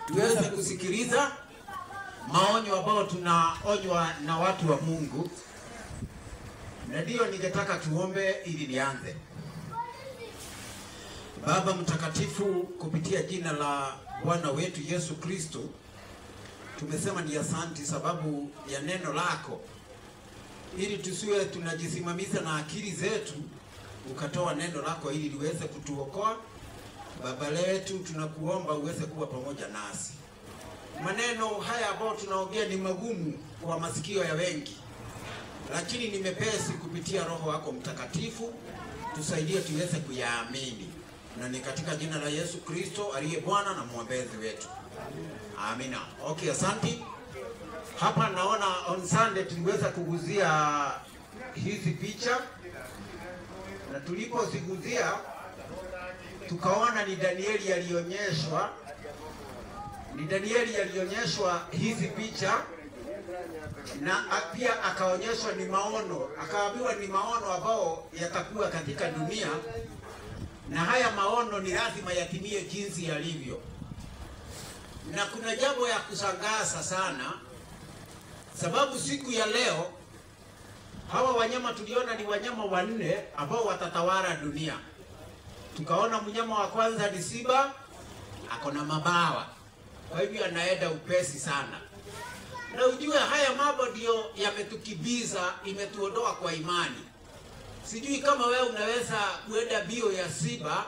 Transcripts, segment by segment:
tuweze kusikiliza maonyo ambayo tunaonywa na watu wa Mungu. Na ndio ningetaka tuombe ili nianze. Baba mtakatifu, kupitia jina la Bwana wetu Yesu Kristo, tumesema ni asante sababu ya neno lako, ili tusiwe tunajisimamisha na akili zetu, ukatoa neno lako ili liweze kutuokoa. Baba letu, tunakuomba uweze kuwa pamoja nasi. Maneno haya ambayo tunaongea ni magumu kwa masikio ya wengi, lakini ni mepesi kupitia Roho wako Mtakatifu. Tusaidie tuweze kuyaamini, na ni katika jina la Yesu Kristo aliye Bwana na mwombezi wetu. Amina. Okay, asante. Hapa naona on Sunday tuliweza kuguzia hizi picha, na tulipoziguzia tukaona ni Danieli alionyeshwa hizi picha, na pia akaonyeshwa ni maono, akaambiwa ni maono ambao yatakuwa katika dunia, na haya maono ni lazima yatimie jinsi yalivyo. Na kuna jambo ya kushangaza sana, sababu siku ya leo hawa wanyama tuliona ni wanyama wanne ambao watatawala dunia. Tukaona mnyama wa kwanza ni simba, ako na mabawa, kwa hivyo anaenda upesi sana. Na ujue haya mambo ndio yametukibiza, imetuondoa kwa imani. Sijui kama wewe unaweza kuenda bio ya simba,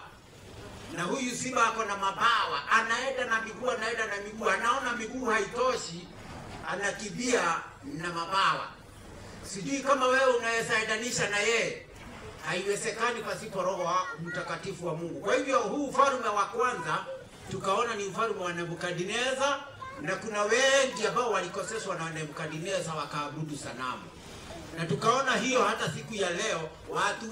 na huyu simba ako na mabawa, anaenda na miguu, anaona miguu haitoshi, anakimbia na mabawa. Sijui kama wewe unaweza endanisha na yeye. Haiwezekani pasipo Roho Mtakatifu wa Mungu. Kwa hivyo huu ufalme wa kwanza tukaona ni ufalme wa Nebukadneza, na kuna wengi ambao walikoseshwa na Nebukadneza wakaabudu sanamu. Na tukaona hiyo hata siku ya leo watu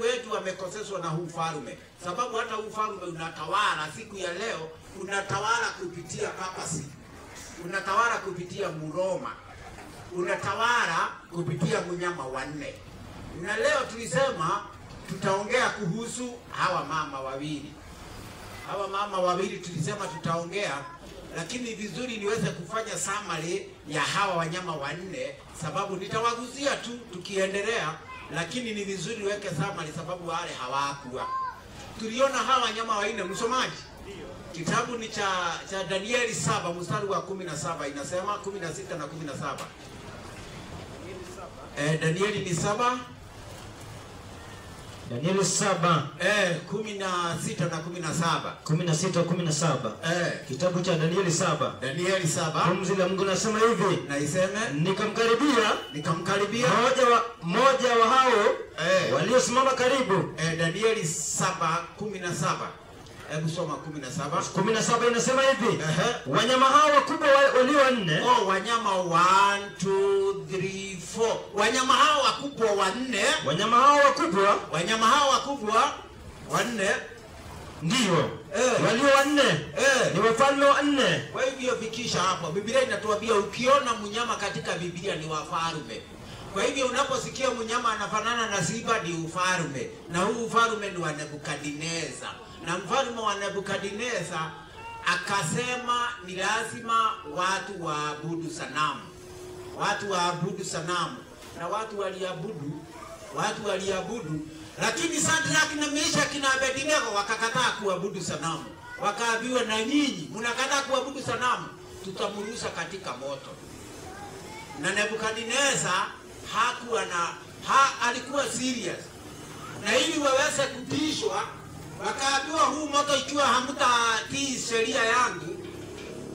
wetu wamekoseshwa na huu ufalme, sababu hata huu ufalme unatawala siku ya leo, unatawala kupitia papasi, unatawala kupitia Mroma, unatawala kupitia mnyama wanne. Na leo tulisema tutaongea kuhusu hawa mama wawili tulisema tutaongea, lakini vizuri niweze kufanya summary ya hawa wanyama wanne, sababu nitawaguzia tu tukiendelea, lakini ni vizuri niweke summary sababu wale hawakuwa. Tuliona hawa wanyama wanne, msomaji. Kitabu ni cha Danieli 7 mstari wa 17, inasema 16 na 17. Danieli ni 7. Danieli 7 16 na 17. 16-17. Kitabu cha Danieli 7. Danieli 7. Pumzi la Mungu nasema hivi, na iseme, nikamkaribia mmoja wa hao waliosimama karibu. Danieli 7:17. Hebu soma 17. 17 inasema hivi, wanyama hao wakubwa walio wanne. Wanyama 1 2 3 4. Wanyama hao wakubwa wanne. Wanyama hao wakubwa wanne ndio walio wanne ni wafalme wanne. Kwa hivyo fikisha hapo. Biblia inatuambia ukiona mnyama katika Biblia ni wafalme. Kwa hivyo unaposikia mnyama anafanana na simba ni ufalme, na huu ufalme ni wa Nebukadneza. Na mfalme wa Nebukadneza akasema ni lazima watu waabudu sanamu. Na watu waliabudu, lakini Shadraka na Meshaki na Abednego wakakataa kuabudu sanamu. Wakaambiwa, na nyinyi mnakataa kuabudu sanamu, tutamrusha katika moto. Na Nebukadneza alikuwa serious, na ili waweze kutishwa wakaambiwa, huu moto ikiwa hamtatii sheria yangu,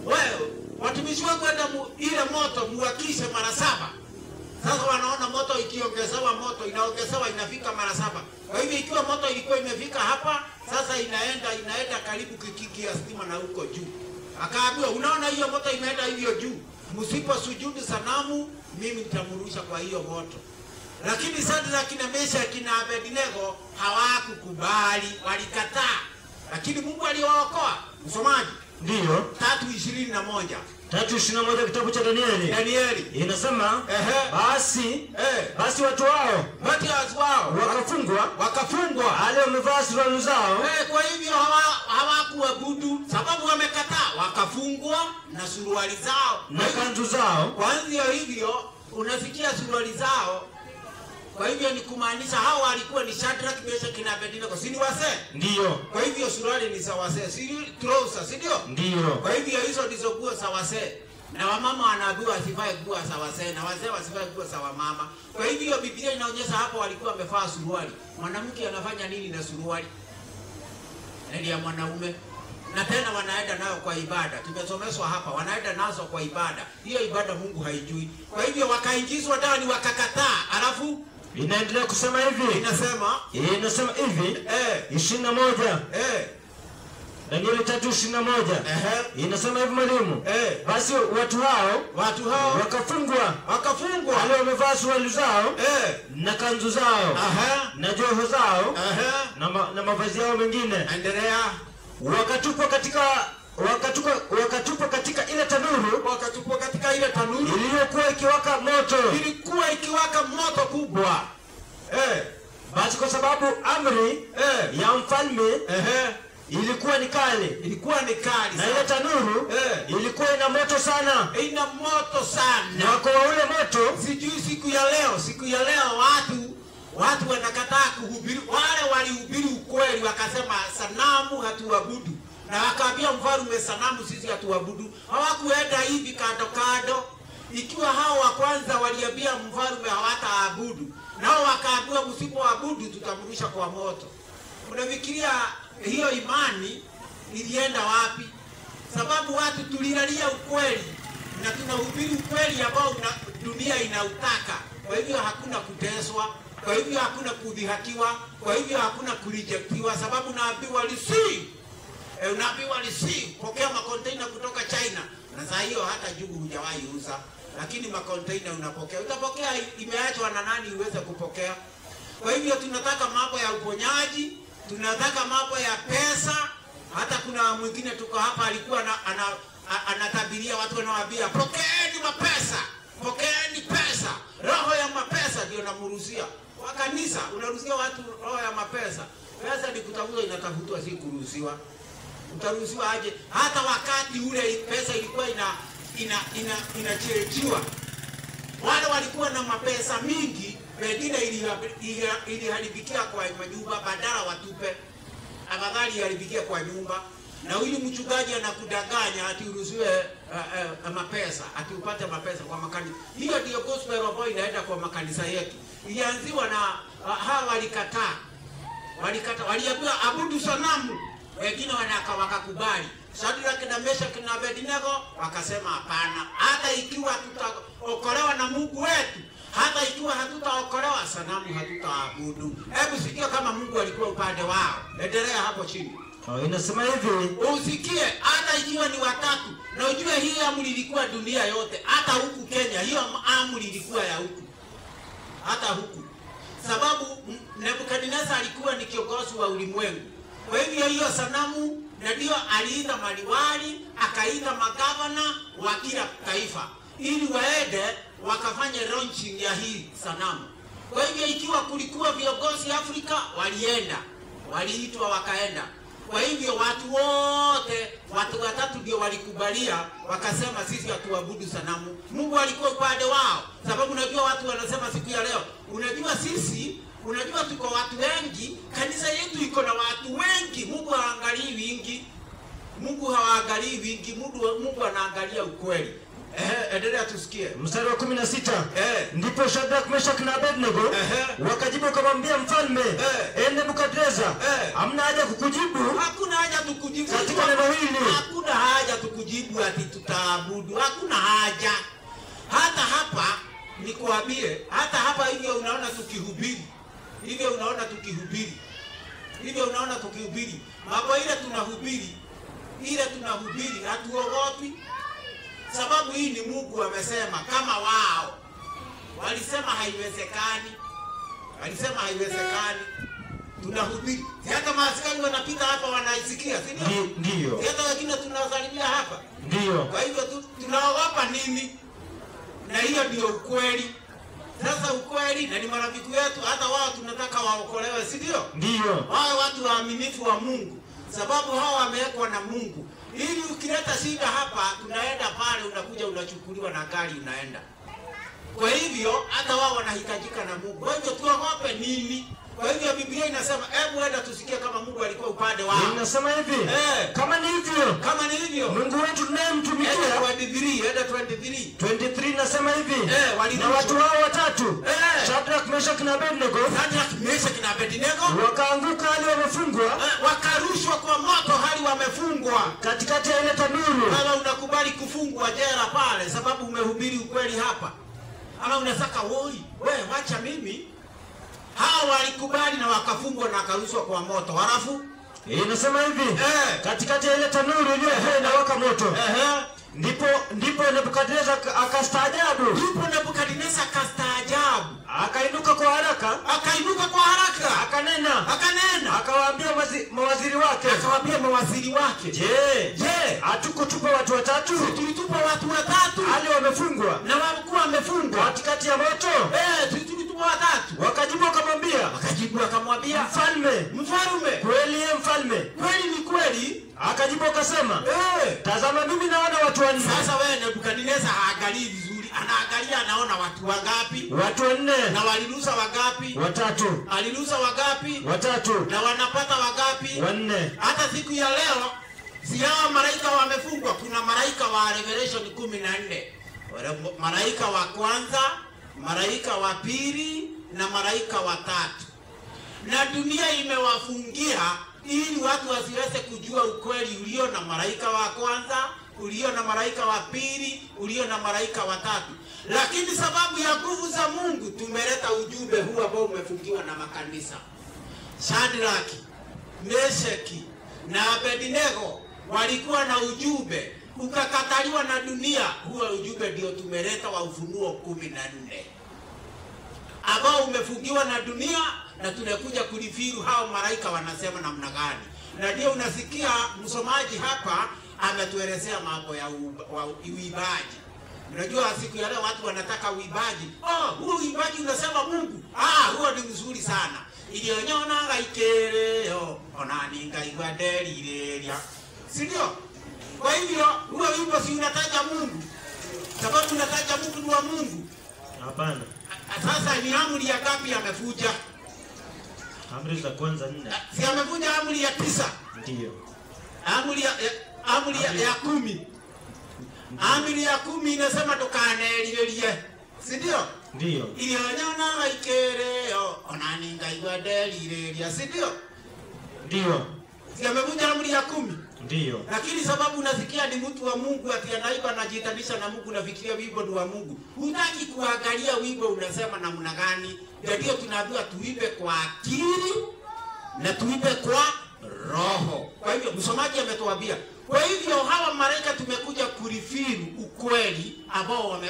wewe watumishi wangu enda ile moto muwakishe mara 7. Sasa wanaona moto ikiongezewa inaongezewa inafika mara 7. Kwa hivyo ikiwa moto ilikuwa imefika hapa, sasa inaenda karibu kikiki ya stima na huko juu. Akaambiwa, unaona hiyo moto imeenda hivyo juu, msiposujudu sanamu mimi nitamrusha kwa hiyo moto. Lakini Shadraka na Meshaki na Abednego hawakukubali, walikataa. Lakini Mungu aliwaokoa. Msomaji? Ndio. 3:21. 3:21 kitabu cha Danieli. Inasema basi watu wao wakafungwa, wale wamevaa suruali zao. Kwa hivyo wakafungwa na suruali zao na kanzu zao. Kwanza hivyo unasikia suruali zao. Kwa hivyo ni kumaanisha hao walikuwa ni Shadrach, Meshach na Abednego, si ni wazee? Ndio. Kwa hivyo suruali ni za wazee, si trouser, si ndio? Ndio. Kwa hivyo hizo ndizo nguo za wazee. Na wamama wanaambiwa asivae nguo za wazee na wazee wasivae nguo za wamama. Kwa hivyo Biblia inaonyesha hapo walikuwa wamevaa suruali. Mwanamke anafanya nini na suruali? Ndio ya mwanaume. Na tena wanaenda nayo kwa ibada. Tumesomeshwa hapa wanaenda nazo kwa ibada. Hiyo ibada Mungu haijui. Kwa hivyo wakaingizwa ndani wakakataa. Alafu inaendelea kusema hivi. Inasema hivi 21. Danieli 3:21. Inasema hivi mwalimu. Basi watu hao wakafungwa wale wamevaa suruali zao na kanzu zao na joho zao na mavazi yao mengine. Endelea. Wakatupwa katika ile tanuru iliyokuwa ikiwaka moto kubwa. Basi kwa sababu amri ya mfalme ilikuwa ni kali na ile tanuru ilikuwa ina moto sana. Na kwa ule moto, sijui siku ya leo watu wanakataa kuhubiri. Wale walihubiri ukweli wakasema sanamu hatuabudu, na wakaambia mfalme sanamu sisi hatuabudu. Hawakuenda hivi kando. Ikiwa hao wa kwanza waliambia mfalme hawataabudu, nao wakaambiwa msipoabudu tutamrusha kwa moto. Unafikiria hiyo imani ilienda wapi? Sababu watu tulilalia ukweli na tunahubiri ukweli ambao dunia inautaka. Kwa hivyo hakuna kuteswa, kwa hivyo hakuna kudhihakiwa, kwa hivyo hakuna kurejectiwa, sababu nabii walisi pokea makontaina kutoka China. Na saa hiyo hata jugu hujawahi uza, lakini makontaina unapokea. Utapokea imeachwa na nani uweze kupokea? Kwa hivyo tunataka mambo ya uponyaji, tunataka mambo ya pesa. Hata kuna mwingine tuko hapa alikuwa anatabiria watu, wanawaambia pokeeni pesa. Roho ya mapesa ndio namuruhusia. Wa kanisa unaruhusia watu roho ya mapesa. Pesa ni kutafutwa, inatafutwa, si kuruhusiwa. Utaruhusiwa aje? Hata wakati ule pesa ilikuwa inacherejiwa. Wale walikuwa na mapesa mingi, wengine iliharibikia kwa majumba, badala watupe, afadhali iharibikia kwa nyumba. Na huyu mchungaji anakudanganya ati uruhusiwe mapesa, ati upate mapesa kwa makanisa. Hiyo ndio gospel ambayo inaenda kwa makanisa yetu. Ilianziwa na hawa walikataa. Waliambiwa abudu sanamu, wengine wakakubali. Shadrach na Meshach na Abednego wakasema hapana. Hata ikiwa tutaokolewa na Mungu wetu, hata ikiwa hatutaokolewa, sanamu hatutaabudu. Hebu sikia kama Mungu alikuwa upande wao. Endelea hapo chini. Inasema hivi, usikie hata ikiwa ni watatu. Na ujue hii amri ilikuwa dunia yote, hata huku Kenya hiyo amri ilikuwa ya huku, hata huku. Sababu Nebukadnezar alikuwa ni kiongozi wa ulimwengu. Kwa hivyo hiyo sanamu, na ndio aliita maliwali, akaita magavana wa kila taifa ili waende wakafanye launching ya hii sanamu. Kwa hivyo ikiwa kulikuwa viongozi Afrika, waliitwa wakaenda. Kwa hivyo watu watatu ndio walikubalia, wakasema sisi hatuabudu sanamu. Mungu alikuwa upande wao, sababu unajua watu wanasema siku ya leo, unajua tuko watu wengi, kanisa yetu iko na watu wengi. Mungu haangalii wingi, Mungu haangalii wingi, Mungu anaangalia ukweli. Endelea tusikie. Mstari wa 16. Ndipo Shadrach, Meshach na Abednego wakajibu kumwambia mfalme, Nebukadnezar, hamna haja kukujibu. Hakuna haja tukujibu katika neno hili. Hakuna haja tukujibu ati tutaabudu. Hakuna haja. Hata hapa nikuambie, hata hapa hivyo unaona tukihubiri. Mambo ile tunahubiri hatuogopi. Sababu hii ni Mungu amesema. Kama wao walisema haiwezekani, tunahubiri. Hata maaskari wanapita hapa wanaisikia, si ndio? Ndio. Hata wengine tunasalimia hapa. Ndio. Kwa hivyo tunaogopa nini? Na hiyo ndio ukweli. Sasa ukweli, na ni marafiki wetu, hata wao tunataka waokolewe, si ndio? Ndio. Wao watu waaminifu wa Mungu. Sababu hao wamewekwa umewekwa na Mungu. Ili ukileta shida hapa, tunaenda pale, unakuja unachukuliwa na gari unaenda. Kwa hivyo hata wao wanahitajika na Mungu. Kwa hivyo tuogope nini? Kwa hivyo Biblia inasema hebu enda tusikie kama Mungu alikuwa upande wao. Inasema hivi, kama ni hivyo, Mungu wetu tunayemtumikia. Enda 23 nasema hivi, na watu hao watatu, Shadrach, Meshach na Abednego, wakaanguka hali wamefungwa, wakarushwa kwa moto hali wamefungwa katikati ya ile tanuru. Kama unakubali kufungwa jela pale sababu umehubiri ukweli hapa, ama unasaka wewe wacha mimi, hao walikubali na wakafungwa na wakarushwa kwa moto. Halafu inasema hivi, katikati ya ile tanuru iliyokuwa inawaka moto. Ndipo Nebukadneza akastaajabu. Akainuka kwa haraka. Akanena. Akawaambia mawaziri wake. Je, hatukutupa watu watatu? Tulitupa watu watatu. Hali wamefungwa. Na walikuwa wamefungwa katikati ya moto. Tulitupa watatu. Wakajibu akamwambia, Mfalme. Kweli mfalme? Kweli ni kweli. Akajibu akasema, tazama mimi naona watu wanne. Sasa wewe Nebukadneza haangalii vizuri, anaangalia anaona watu wangapi? Watu wanne. Na waliruhusa wangapi? Watatu. Aliruhusa wangapi? Watatu. Na wanapata wangapi? Wanne. Hata siku ya leo si hawa malaika wamefungwa, kuna malaika wa Revelation 14. Malaika wa kwanza, malaika wa pili na malaika wa tatu. Na dunia imewafungia ili watu wasiweze kujua ukweli ulio na malaika wa kwanza, ulio na malaika wa pili, ulio na malaika wa tatu. Lakini sababu ya nguvu za Mungu tumeleta ujumbe huu ambao umefungiwa na makanisa. Shadrach, Meshach na Abednego walikuwa na ujumbe, ukakataliwa na dunia. Huo ujumbe ndio tumeleta wa Ufunuo 14. Ambao umefungiwa na dunia na tunakuja kulifiru hao malaika wanasema namna gani. Na ndio unasikia msomaji hapa ametuelezea mambo ya uibaji. Unajua siku ya leo watu wanataka uibaji. Huo uibaji unasema Mungu. Huo ni mzuri sana. Ilionyona ngaikereo onani ngaigwadelilelia. Si ndio? Kwa hivyo huo wimbo si unataja Mungu. Sababu unataja Mungu ni wa Mungu. Hapana. Sasa ni amri ya ngapi amefuja? Amri za kwanza 4. Si amefuja amri ya 9? Ndio. Amri ya 10. Amri ya 10 inasema tukanelilelie. Si ndio? Ndio. Ilionyona ngaikereo onani ngaigwadelilelia. Si ndio? Ndio. Si amefuja amri ya 10? Ndio. Lakini sababu unasikia ni mtu wa Mungu ati anaiba na jitanisha na Mungu na fikiria wimbo ni wa Mungu. Hutaki kuangalia wimbo unasema namna gani. Ndio tunaambiwa tuibe kwa akili na tuibe kwa roho. Kwa hivyo msomaji ametuambia. Kwa hivyo hawa malaika tumekuja kurifiru ukweli ambao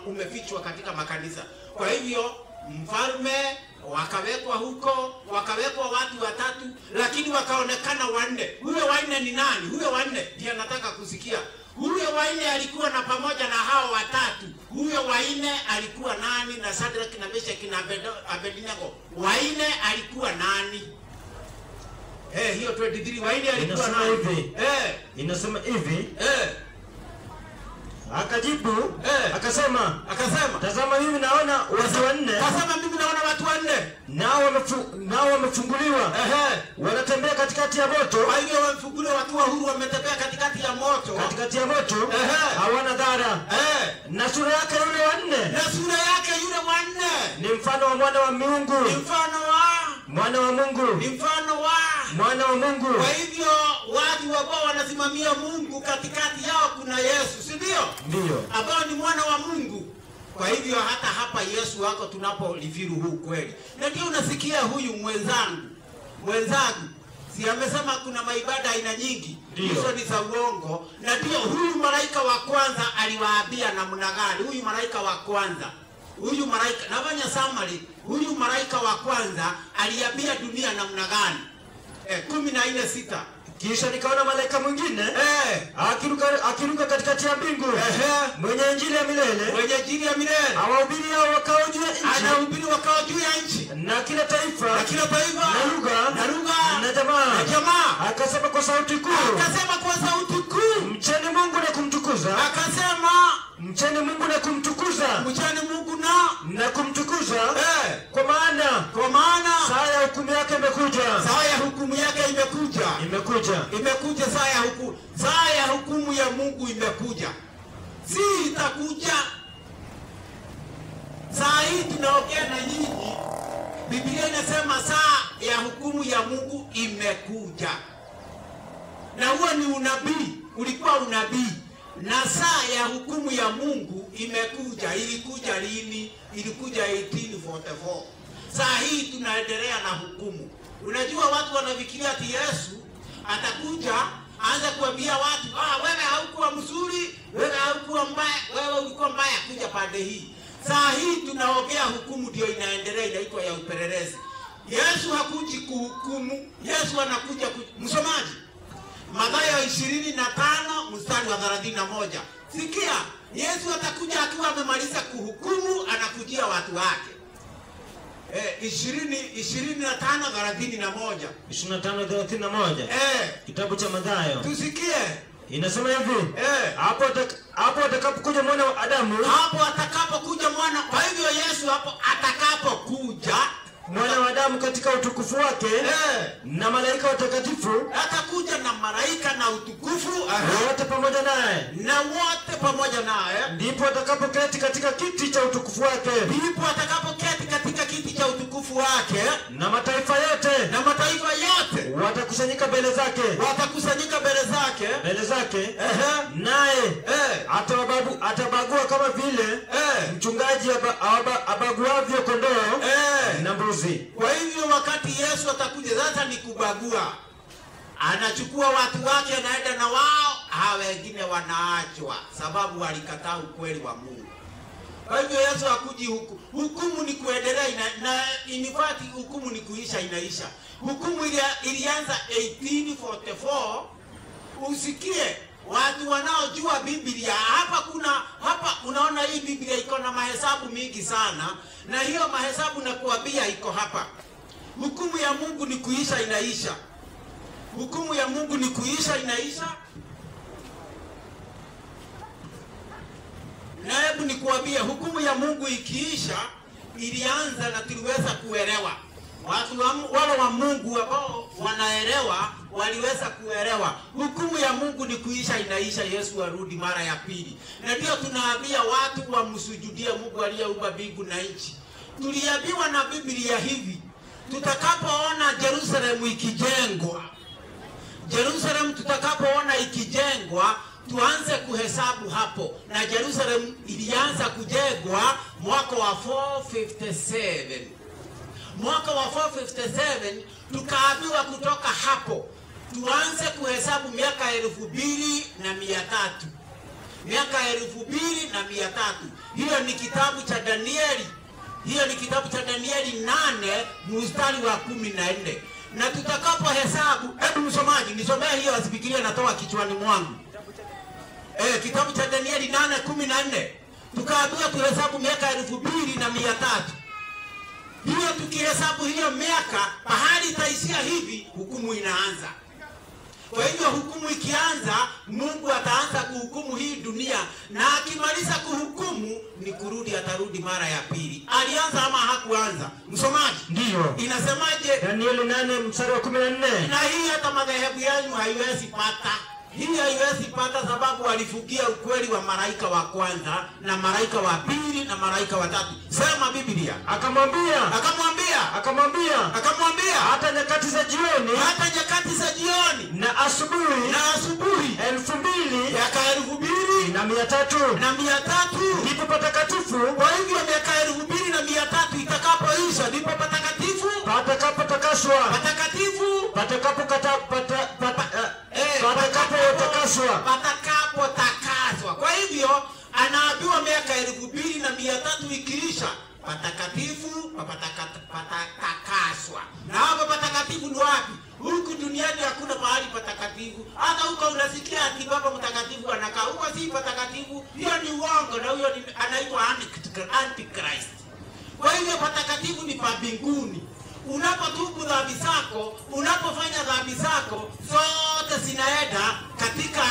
umefichwa katika makanisa. Kwa hivyo mfalme wakawekwa huko, wakawekwa watu watatu, lakini wakaonekana wanne. Huyo wanne ni nani? Huyo wanne ndiye nataka kusikia. Huyo wanne alikuwa na pamoja na hao watatu. Huyo wanne alikuwa nani? Na Shadrach na Meshach na Abednego. Wanne alikuwa nani? Hiyo 23 wanne alikuwa nani? Inasema hivi. Akajibu akasema tazama mimi naona watu wanne. Tazama mimi naona watu wanne. Nao wamefunguliwa. Wanatembea katikati ya moto. Kwa hivyo wamefunguliwa watu wa huru wametembea katikati ya moto. Katikati ya moto. Hawana dhara. Na sura yake yule wanne. Ni mfano wa mwana wa Mungu. Ni mfano wa mwana wa Mungu. Ni mfano wa mwana wa Mungu. Kwa hivyo watu ambao wanasimamia Mungu katikati yao kuna Yesu, si ndio? Ndio. Ambao ni mwana wa Mungu. Kwa hivyo hata hapa Yesu wako tunapolifiru huu kweli. Na ndio unasikia huyu mwenzangu si amesema kuna maibada aina nyingi. Hizo ni za uongo. Na ndio huyu malaika wa kwanza aliwaambia namna gani? Huyu malaika wa kwanza. Huyu malaika nafanya summary. Huyu malaika wa kwanza aliambia dunia namna gani? 14:6 Kisha nikaona malaika mwingine akiruka katikati ya mbingu, mwenye injili ya milele, awahubiri hao wakao juu ya nchi, anahubiri wakao juu ya nchi, na kila taifa, na lugha, na jamaa. Akasema kwa sauti kuu, mcheni Mungu na kumtukuza. Mcheni Mungu na kumtukuza. Kwa maana saa ya hukumu yake imekuja. Saa ya hukumu ya Mungu imekuja. Si itakuja. Saa hii tunaongea na nyinyi. Biblia inasema saa ya hukumu ya Mungu imekuja. Na huo ni unabii, ulikuwa unabii. Na saa ya hukumu ya Mungu imekuja. Ilikuja lini? Ilikuja 1844. Saa hii tunaendelea na hukumu. Unajua watu wanafikiria ati Yesu atakuja aanze kuambia watu, wewe haukuwa mzuri, wewe haukuwa mbaya, wewe ulikuwa mbaya, kuja pande hii. Saa hii tunaongea hukumu, ndio inaendelea, inaitwa ya upelelezi. Yesu hakuji kuhukumu, Yesu anakuja msomaji. Mathayo 25 mstari wa 31. Sikia, Yesu atakuja akiwa amemaliza kuhukumu, anakujia watu wake. 25:31. 25:31. Kitabu cha Mathayo. Tusikie. Inasema hivi. Hapo atakapokuja mwana wa Adamu. Kwa hivyo Yesu hapo atakapokuja mwana wa Adamu katika utukufu wake, na malaika watakatifu, atakuja na malaika na utukufu, wote pamoja naye, ndipo atakapoketi katika kiti cha utukufu wake, na mataifa yote watakusanyika mbele zake, naye atabagua kama vile mchungaji abaguavyo kondoo na mbuzi. Kwa hivyo wakati Yesu atakuja sasa ni kubagua. Anachukua watu wake, anaenda na wao, hao wengine wanaachwa sababu walikataa ukweli wa Mungu. Kwa hivyo Yesu hakuji hukumu ni kuendelea, na inifati hukumu ni kuisha, inaisha. Hukumu ilianza 1844. Usikie watu wanaojua Biblia. Hapa unaona hii Biblia iko na mahesabu mingi sana, na hiyo mahesabu na kuambia iko hapa. Hukumu ya Mungu ni kuisha, inaisha. Hukumu ya Mungu ni kuisha, inaisha. Na hebu nikuambie, hukumu ya Mungu ikiisha, ilianza na tuliweza kuelewa. Watu wale wa Mungu ambao wanaelewa waliweza kuelewa. Hukumu ya Mungu ni kuisha, inaisha. Yesu arudi mara ya pili. Na ndio tunaambia watu wamsujudie Mungu aliyeumba mbingu na nchi. Tuliambiwa na Biblia hivi, tutakapoona Jerusalemu ikijengwa, tuanze kuhesabu hapo. Na Jerusalemu ilianza kujengwa mwaka wa 457. Mwaka wa 457 tukaambiwa kutoka hapo tuanze kuhesabu miaka 2300. Miaka 2300. Hiyo ni kitabu cha Danieli. 8 mstari wa 14. Na tutakapo hesabu, hebu msomaji nisomee hiyo asifikirie natoa kichwani mwangu. Kitabu cha Danieli 8:14. Tukaambiwa tuhesabu miaka 2300. Hiyo tukihesabu hiyo miaka, pahali itaishia hivi, hukumu inaanza. Kwa hivyo hukumu ikianza, Mungu ataanza kuhukumu hii dunia, na akimaliza kuhukumu ni kurudi, atarudi mara ya pili. Alianza ama hakuanza? Msomaji. Ndio. Inasemaje? Danieli 8 mstari wa 14. Na hii hata madhehebu yenu haiwezi pata. Hii haiwezi pata sababu walifukia ukweli wa malaika wa kwanza na malaika wa pili na malaika wa tatu. Sema Biblia. Akamwambia hata nyakati za jioni na asubuhi 2300 na 300 ndipo patakatifu. Kwa hivyo miaka 2300 itakapoisha ndipo patakatifu patakapotakaswa. Kwa hivyo anaambiwa miaka 2300 ikiisha, patakatifu patakaswa. Na hapo patakatifu ni wapi? Huku duniani hakuna mahali patakatifu. patakatifu. Hata huko unasikia ati Baba Mtakatifu anakaa huko, si patakatifu. Hiyo ni uongo, na huyo anaitwa Antichrist. Kwa hivyo patakatifu ni pa mbinguni. Unapotubu dhambi zako, unapofanya dhambi zako, zote zinaenda katika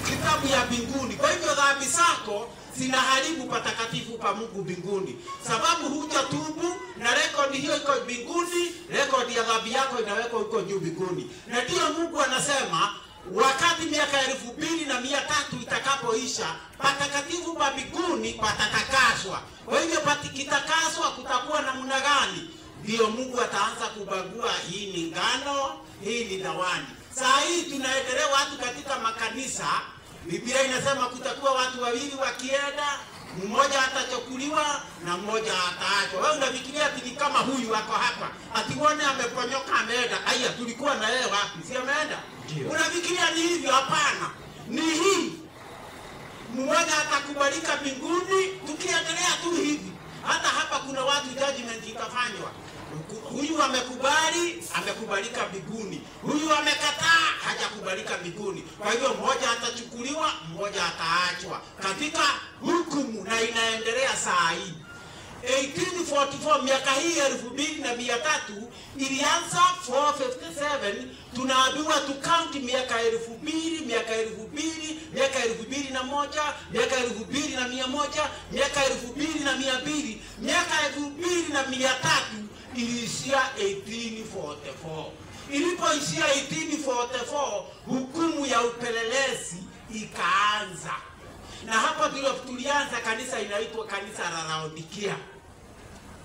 kitabu ya mbinguni. Kwa hivyo dhambi zako zinaharibu patakatifu pa Mungu mbinguni, sababu hujatubu, na rekodi hiyo iko mbinguni. Rekodi ya dhambi yako inawekwa huko juu mbinguni. Na ndio Mungu anasema wakati miaka 2300 itakapoisha, patakatifu pa mbinguni patatakaswa. Kwa hivyo patikitakaswa, kutakuwa namna gani? Ndio Mungu ataanza kubagua, hii ni ngano, hii ni dawani. Saa hii tunaendelea watu katika makanisa. Biblia inasema kutakuwa watu wawili wakienda, mmoja atachukuliwa na mmoja ataachwa. Wewe unafikiria ati kama huyu wako hapa, atione ameponyoka ameenda, haya tulikuwa na yeye wapi? Si ameenda? Unafikiria ni hivyo? Hapana. Ni hii. Mmoja atakubalika mbinguni, tukiendelea tu hivi. Hata hapa kuna watu judgment itafanywa. Huyu amekubali, amekubalika mbinguni. Huyu amekataa, hajakubalika mbinguni. Kwa hivyo mmoja atachukuliwa, mmoja ataachwa katika hukumu, na inaendelea saa hii. 1844, miaka hii 2300 ilianza 457. Tunaambiwa tu count miaka 2000, miaka 2000, miaka 2001, miaka 2100, miaka 2200, miaka 2300 iliishia 1844. Ilipoishia 1844, hukumu ya upelelezi ikaanza. Na hapa ndio tulianza kanisa inaitwa kanisa la Laodikia.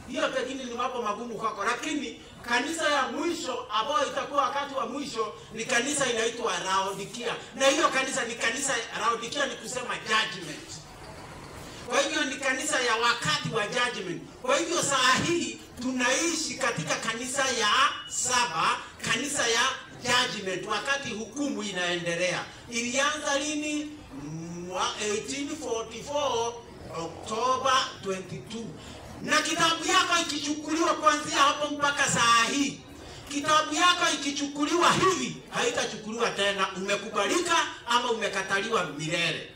Hiyo pengine ni mambo magumu kwako, lakini kanisa ya mwisho ambayo itakuwa wakati wa mwisho ni kanisa inaitwa Laodikia. Na hiyo kanisa ni kanisa Laodikia, ni kusema judgment. Kwa hivyo ni kanisa ya wakati wa judgment. Kwa hivyo saa hii tunaishi katika kanisa ya 7, kanisa ya judgment, wakati hukumu inaendelea. Ilianza lini? 1844 October 22. Na kitabu yako ikichukuliwa kuanzia hapo mpaka saa hii, kitabu yako ikichukuliwa hivi, haitachukuliwa tena. Umekubalika ama umekataliwa milele.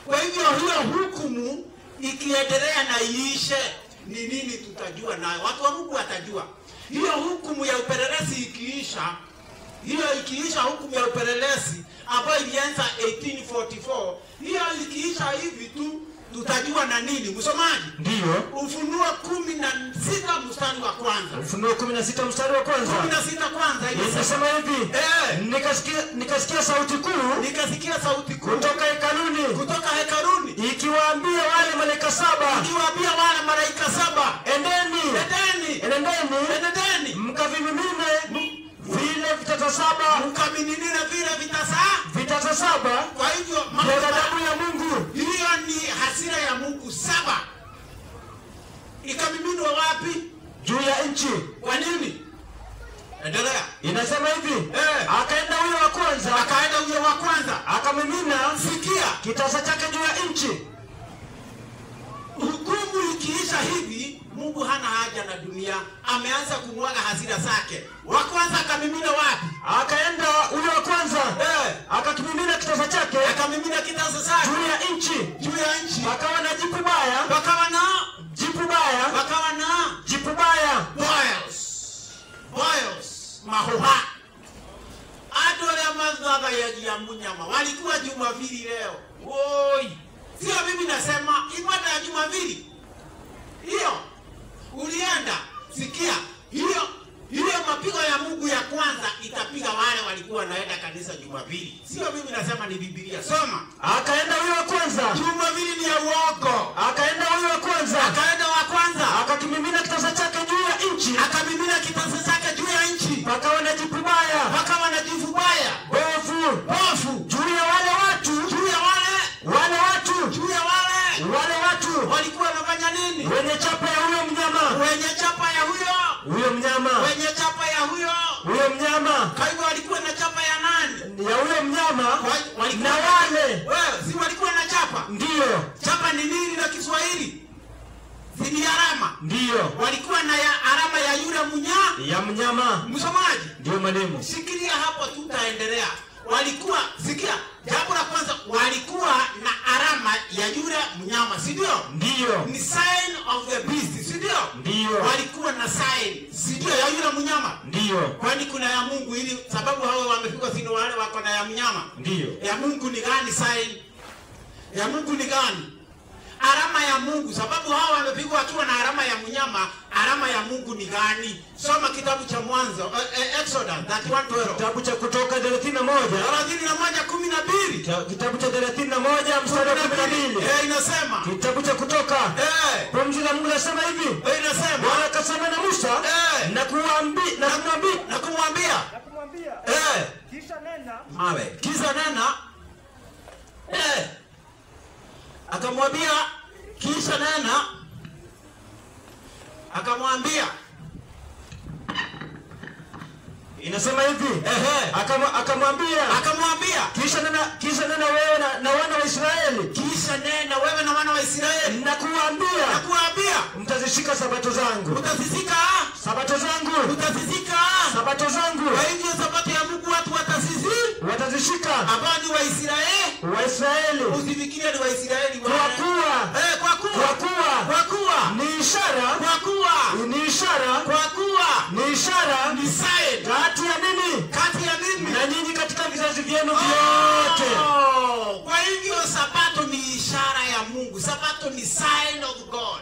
Kwa hivyo hiyo hukumu ikiendelea na iishe, ni nini tutajua? Na watu wa Mungu watajua. Hiyo hukumu ya upelelezi ikiisha, hiyo ikiisha hukumu ya upelelezi ambayo ilianza 1844, hiyo ikiisha hivi tu tutajua na nini. Msomaji? Ndio. Ufunuo 16 mstari wa kwanza. Ufunuo 16 mstari wa kwanza. 16 kwanza inasema hivi. Nikasikia sauti kuu. Nikasikia sauti kuu kutoka hekaluni. Kutoka hekaluni. Ikiwaambia wale malaika 7. Ikiwaambia wale malaika 7. Endeni. Mkavimimine vile vitasa 7. Mkaminine vile vitasa 7. Kwa hivyo ghadhabu ya Mungu. Hiyo ni hasira ya Mungu 7. Ikamiminwa wapi? Juu ya nchi. Kwa nini? Endelea. Inasema hivi. Akaenda huyo wa kwanza. Akamimina. Sikia. Kitasa chake juu ya nchi. Hukumu ikiisha hivi, Mungu hana haja na dunia. Ameanza kumwaga hasira zake. Wa kwanza akamimina wapi? Akaenda huyo wa kwanza. Akakimimina kitasa chake. Akamimina kitasa chake juu ya nchi. Wakawa na jipu baya. Boils. Mahoha. Adole mazaba ya jiamunyama. Walikuwa Jumapili leo. Woi. Sio mimi nasema ibada ya Jumapili. Hiyo ulienda. Sikia. Hiyo mapigo ya Mungu ya kwanza itapiga wale walikuwa naenda kanisa Jumapili. Sio mimi nasema, ni Biblia. Soma. Akaenda huyo wa kwanza. Jumapili ni ya uongo. Akaenda huyo wa kwanza. Akakimimina kitasa chake juu ya nchi. Pakawa na jipu baya. Bofu. Juu ya wale watu. Walikuwa wanafanya nini? Wenye chapa ya huyo mnyama. Kwa hivyo walikuwa na chapa ya nani? Ya huyo mnyama. Na wale. Si walikuwa na chapa? Ndio. Chapa ni nini na Kiswahili? Ni alama. Ndio. Walikuwa na alama ya yule mnyama. Ya mnyama. Msomaji? Ndio mwalimu. Sikilia hapo, tutaendelea. walikuwa, sikia, jambo la kwanza walikuwa na alama ya yule mnyama, si ndio? Ndio. Ni sign of the beast, si ndio? Ndio. Walikuwa na sign, si ndio, ya yule mnyama? Ndio. Kwani kuna ya Mungu, ili sababu hao wamepigwa sino wale wako na ya mnyama? Ndio. Ya Mungu ni gani sign? Ya Mungu ni gani? Alama ya Mungu, sababu hao wamepigwa wakiwa na alama ya mnyama. Alama ya Mungu ni gani? Soma kitabu cha Mwanzo, Exodus 31:12. Kitabu cha Kutoka 31:12. Kitabu cha 31 mstari wa 12. Inasema. Kitabu cha Kutoka. Pumzi la Mungu nasema hivi. Inasema. Bwana akasema na Musa na kumwambia. Kisha nena. Akamwambia kisha nena. Akamwambia. Inasema hivi. Akamwambia. Kisha nena wewe na wana wa Israeli. Kisha nena wewe na wana wa Israeli. Nakuambia. Mtazishika sabato zangu. Utazishika sabato zangu. Kwa hivyo sabato ya Mungu watu watazishika. Ambao ni Waisraeli. Usifikirie ni Waisraeli kwa kuwa ni ishara. Ni sign kati ya mimi na nyinyi katika vizazi vyenu vyote. Kwa hivyo sabato ni ishara ya Mungu. Sabato ni sign of God.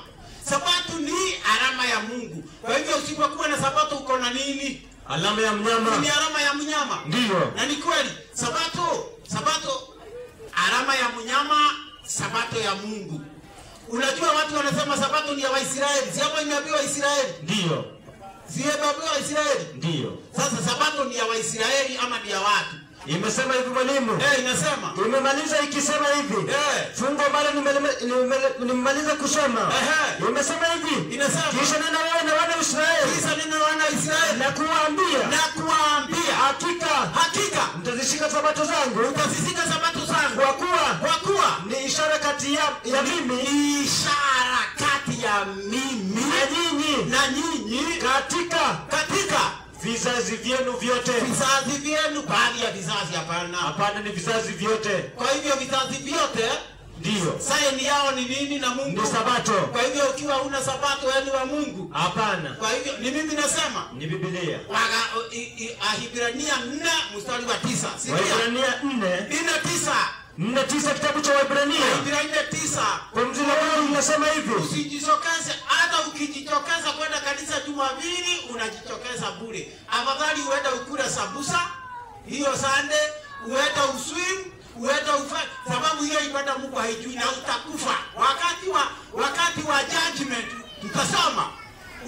Sabato ni alama ya Mungu. Kwa hivyo usipokuwa na sabato uko na nini? Alama ya mnyama. Ni alama ya mnyama. Ndio. Na ni kweli. Sabato alama ya mnyama, sabato ya Mungu. Unajua watu wanasema sabato ni ya Waisraeli. Si hapo imeambiwa Israeli? Ndio. Si imeambiwa Israeli? Ndio. Sasa sabato ni ya Waisraeli ama ni ya watu? Imesema hivi mwalimu. Inasema. Imemaliza ikisema hivi. Fungo ambalo nimemaliza kusoma. Imesema hivi. Inasema. Kisha nena wewe na wana wa Israeli. Nakuambia. Hakika. Mtazishika sabato zangu. Kwa kuwa ni ishara kati ya mimi. Ishara kati ya mimi na nyinyi katika vizazi vyenu vyote. Vizazi vyenu, baadhi ya vizazi hapana, ni vizazi vyote. Kwa hivyo vizazi vyote ndio. Sign yao ni nini na Mungu? Ni sabato. Kwa hivyo ukiwa una sabato wewe wa Mungu? Hapana. Kwa hivyo ni mimi nasema? Ni Biblia. Waebrania 4 mstari wa 9. Waebrania 4:9 kitabu cha Waebrania 9. Kwa mzee wangu unasema hivi. Usijitokeze, hata ukijitokeza kwenda kanisa Jumapili unajitokeza bure. Afadhali uende ukula sabusa hiyo Sunday, uende uswim, uende ufanye, sababu hiyo ibada Mungu haijui na utakufa. Wakati wa judgment tutasoma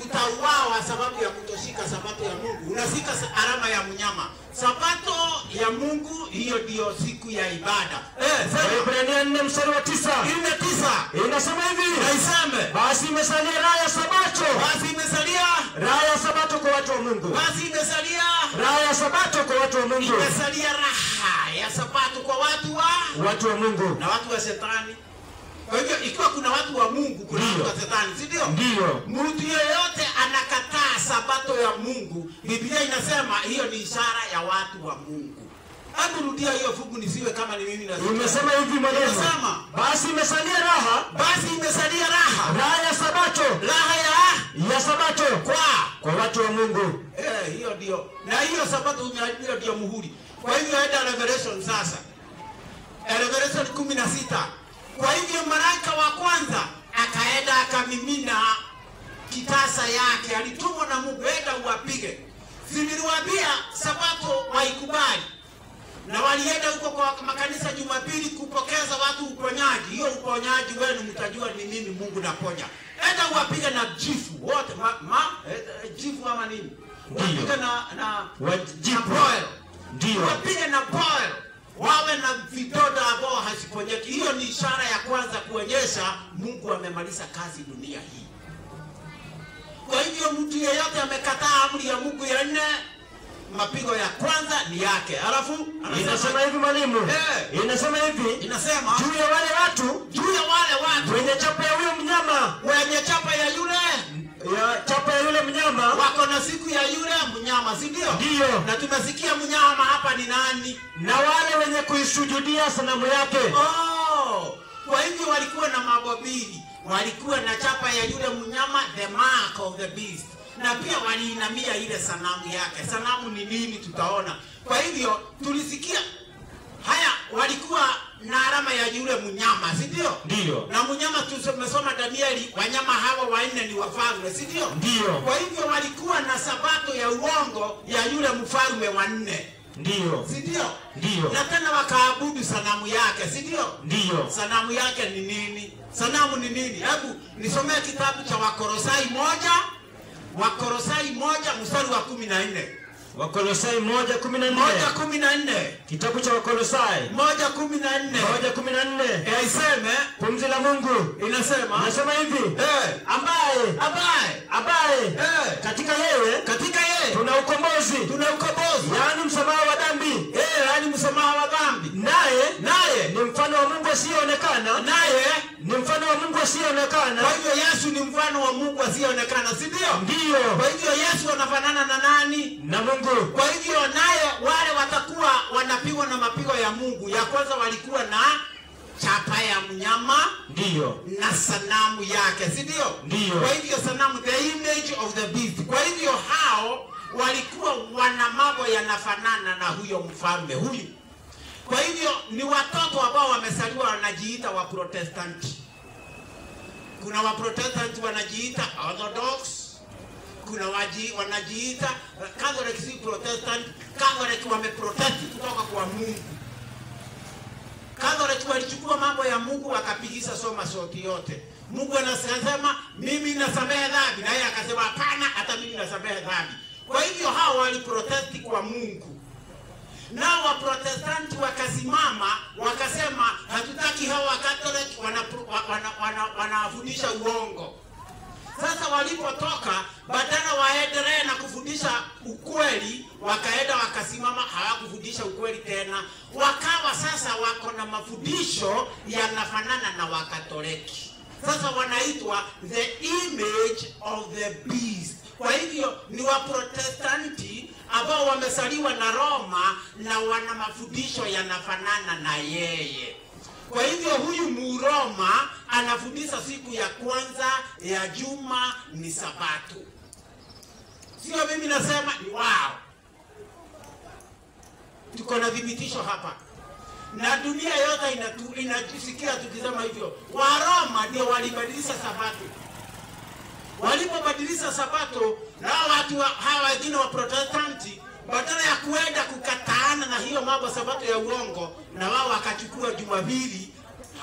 utauawa sababu ya kutoshika sabato ya Mungu. Unashika alama ya mnyama. Sabato ya Mungu hiyo ndio siku ya ibada. Waebrania 4 mstari wa 9. 4:9. Inasema hivi. Naiseme. Basi imesalia raha ya sabato. Raha ya sabato kwa watu wa Mungu. Raha ya sabato kwa watu wa Mungu. Imesalia raha ya sabato kwa watu wa Mungu na watu wa Shetani. Kwa hivyo ikiwa kuna watu wa Mungu, kuna watu wa Shetani, si ndio? Ndio. Mtu yeyote anakataa sabato ya Mungu, Biblia inasema hiyo ni ishara ya watu wa Mungu. Hebu rudia hiyo fungu nisiwe kama ni mimi nasema. Umesema hivi mwalimu. Umesema basi imesalia raha. Raha ya sabato. Raha ya sabato kwa watu wa Mungu. Hiyo ndio. Na hiyo sabato hiyo ndio muhuri. Kwa hivyo enda Revelation sasa. Revelation 16. Kwa hivyo malaika wa kwanza akaenda akamimina kitasa yake, alitumwa na Mungu, enda uwapige. Niliwaambia sabato waikubali. Na walienda huko kwa makanisa Jumapili kupokeza watu uponyaji. Hiyo uponyaji wenu mtajua ni mimi Mungu naponya. Enda uwapige na jifu wote jifu ama nini? Wapige na boil. Ndio. Wapige na boil. Wawe na vidoda ambao hasiponyeki. Hiyo ni ishara ya kwanza kuonyesha Mungu amemaliza kazi dunia hii. Kwa hivyo mtu yeyote amekataa amri ya Mungu ya 4, mapigo ya kwanza ni yake. Alafu inasema hivi mwalimu. Inasema hivi. Inasema juu ya wale watu wenye chapa ya huyo mnyama, wenye chapa ya yule chapa ya yule mnyama mnyama. Wako na siku ya yule mnyama, si ndio? Ndio. Na tumesikia mnyama hapa ni nani? Na wale wenye kuisujudia sanamu yake. Kwa hivyo walikuwa na magobili, walikuwa na chapa ya yule mnyama, the mark of the beast. Na pia waliinamia ile sanamu yake. Sanamu ni nini tutaona. Kwa hivyo tulisikia haya, walikuwa na alama ya yule mnyama, si ndio? Ndio. Na mnyama tumesoma Danieli, wanyama hawa wanne ni wafalme, si ndio? Ndio. Kwa hivyo walikuwa na sabato ya uongo ya yule mfalme wa nne. Ndio. Si ndio? Ndio. Na tena wakaabudu sanamu yake, si ndio? Ndio. Sanamu yake ni nini? Sanamu ni nini? Hebu nisomee kitabu cha Wakolosai 1 mstari wa 14. Wakolosai 1:14. 1:14. Kitabu cha Wakolosai 1:14. 1:14. Iseme pumzi la Mungu inasema hivi, ambaye katika yeye tuna ukombozi, yaani msamaha wa dhambi, naye ni mfano wa Mungu asiyeonekana, Kwa hivyo Yesu ni mfano wa Mungu asiyeonekana, si ndio? Ndio. Kwa hivyo Yesu anafanana na nani? Na Mungu. Kwa hivyo naye wale watakuwa wanapigwa na mapigo ya Mungu. Ya kwanza walikuwa na chapa ya mnyama, ndio, na sanamu yake, si ndio? Ndio. Kwa hivyo sanamu, the image of the beast. Kwa hivyo hao walikuwa wana mambo yanafanana na huyo mfalme huyu. Kwa hivyo ni watoto ambao wamesaliwa wanajiita wa Protestanti. Kuna wa Protestanti wanajiita Orthodox, kuna wanajiita Catholic, si Protestant. Catholic wameprotest kutoka kwa Mungu. Catholic walichukua mambo ya Mungu wakapigisha soma sauti yote. Mungu anasema mimi nasamehe dhambi, na yeye akasema hapana, hata mimi nasamehe dhambi. Kwa hivyo hao waliprotesti kwa Mungu. Nao wa Protestanti wakasimama wakasema hatutaki hao wa Catholic wanafundisha uongo. Sasa walipotoka, badala waendelee na kufundisha ukweli, wakaenda wakasimama, hawakufundisha ukweli tena. Wakawa sasa wako na mafundisho yanafanana na Wakatoliki. Sasa wanaitwa the image of the beast. Kwa hivyo ni wa Protestanti ambao wamesaliwa na Roma na wana mafundisho yanafanana na yeye. Kwa hivyo huyu Muroma anafundisha siku ya kwanza ya juma ni Sabato. Sio mimi nasema, ni wao. Tuko na dhibitisho hapa. Na dunia yote inatusikia tukisema hivyo. Waroma ndio walibadilisha Sabato. Walipobadilisha Sabato, na watu hawa wengine wa Protestanti, badala ya kuenda kukataana na hiyo mambo Sabato ya uongo, na wao wakachukua Jumapili,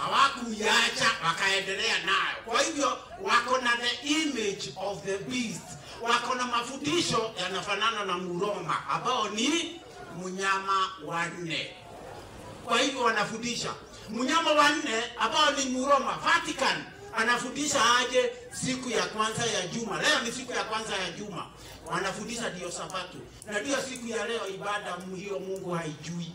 hawakuiacha, wakaendelea nayo. Kwa hivyo wako na the image of the beast. Wako na mafundisho yanafanana na Muroma ambao ni mnyama wa nne. Kwa hivyo wanafundisha mnyama wa nne ambao ni Muroma. Vatican anafundisha aje siku ya kwanza ya juma. Leo ni siku ya kwanza ya juma. Wanafundisha ndio Sabato. Na ndio siku ya leo ibada hiyo Mungu haijui.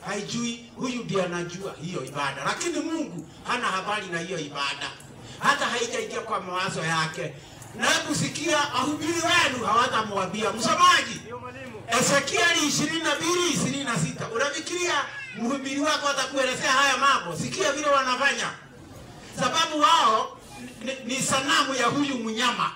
Haijui, huyu ndiye anajua hiyo ibada. Lakini Mungu hana habari na hiyo ibada. Hata haijaingia kwa mawazo yake. Na kusikia wahubiri wenu hawatamwambia msomaji. Ezekieli 22:26. Unafikiria mhubiri wako atakuelezea haya mambo? Sikia vile wanafanya. Sababu wao ni sanamu ya huyu mnyama.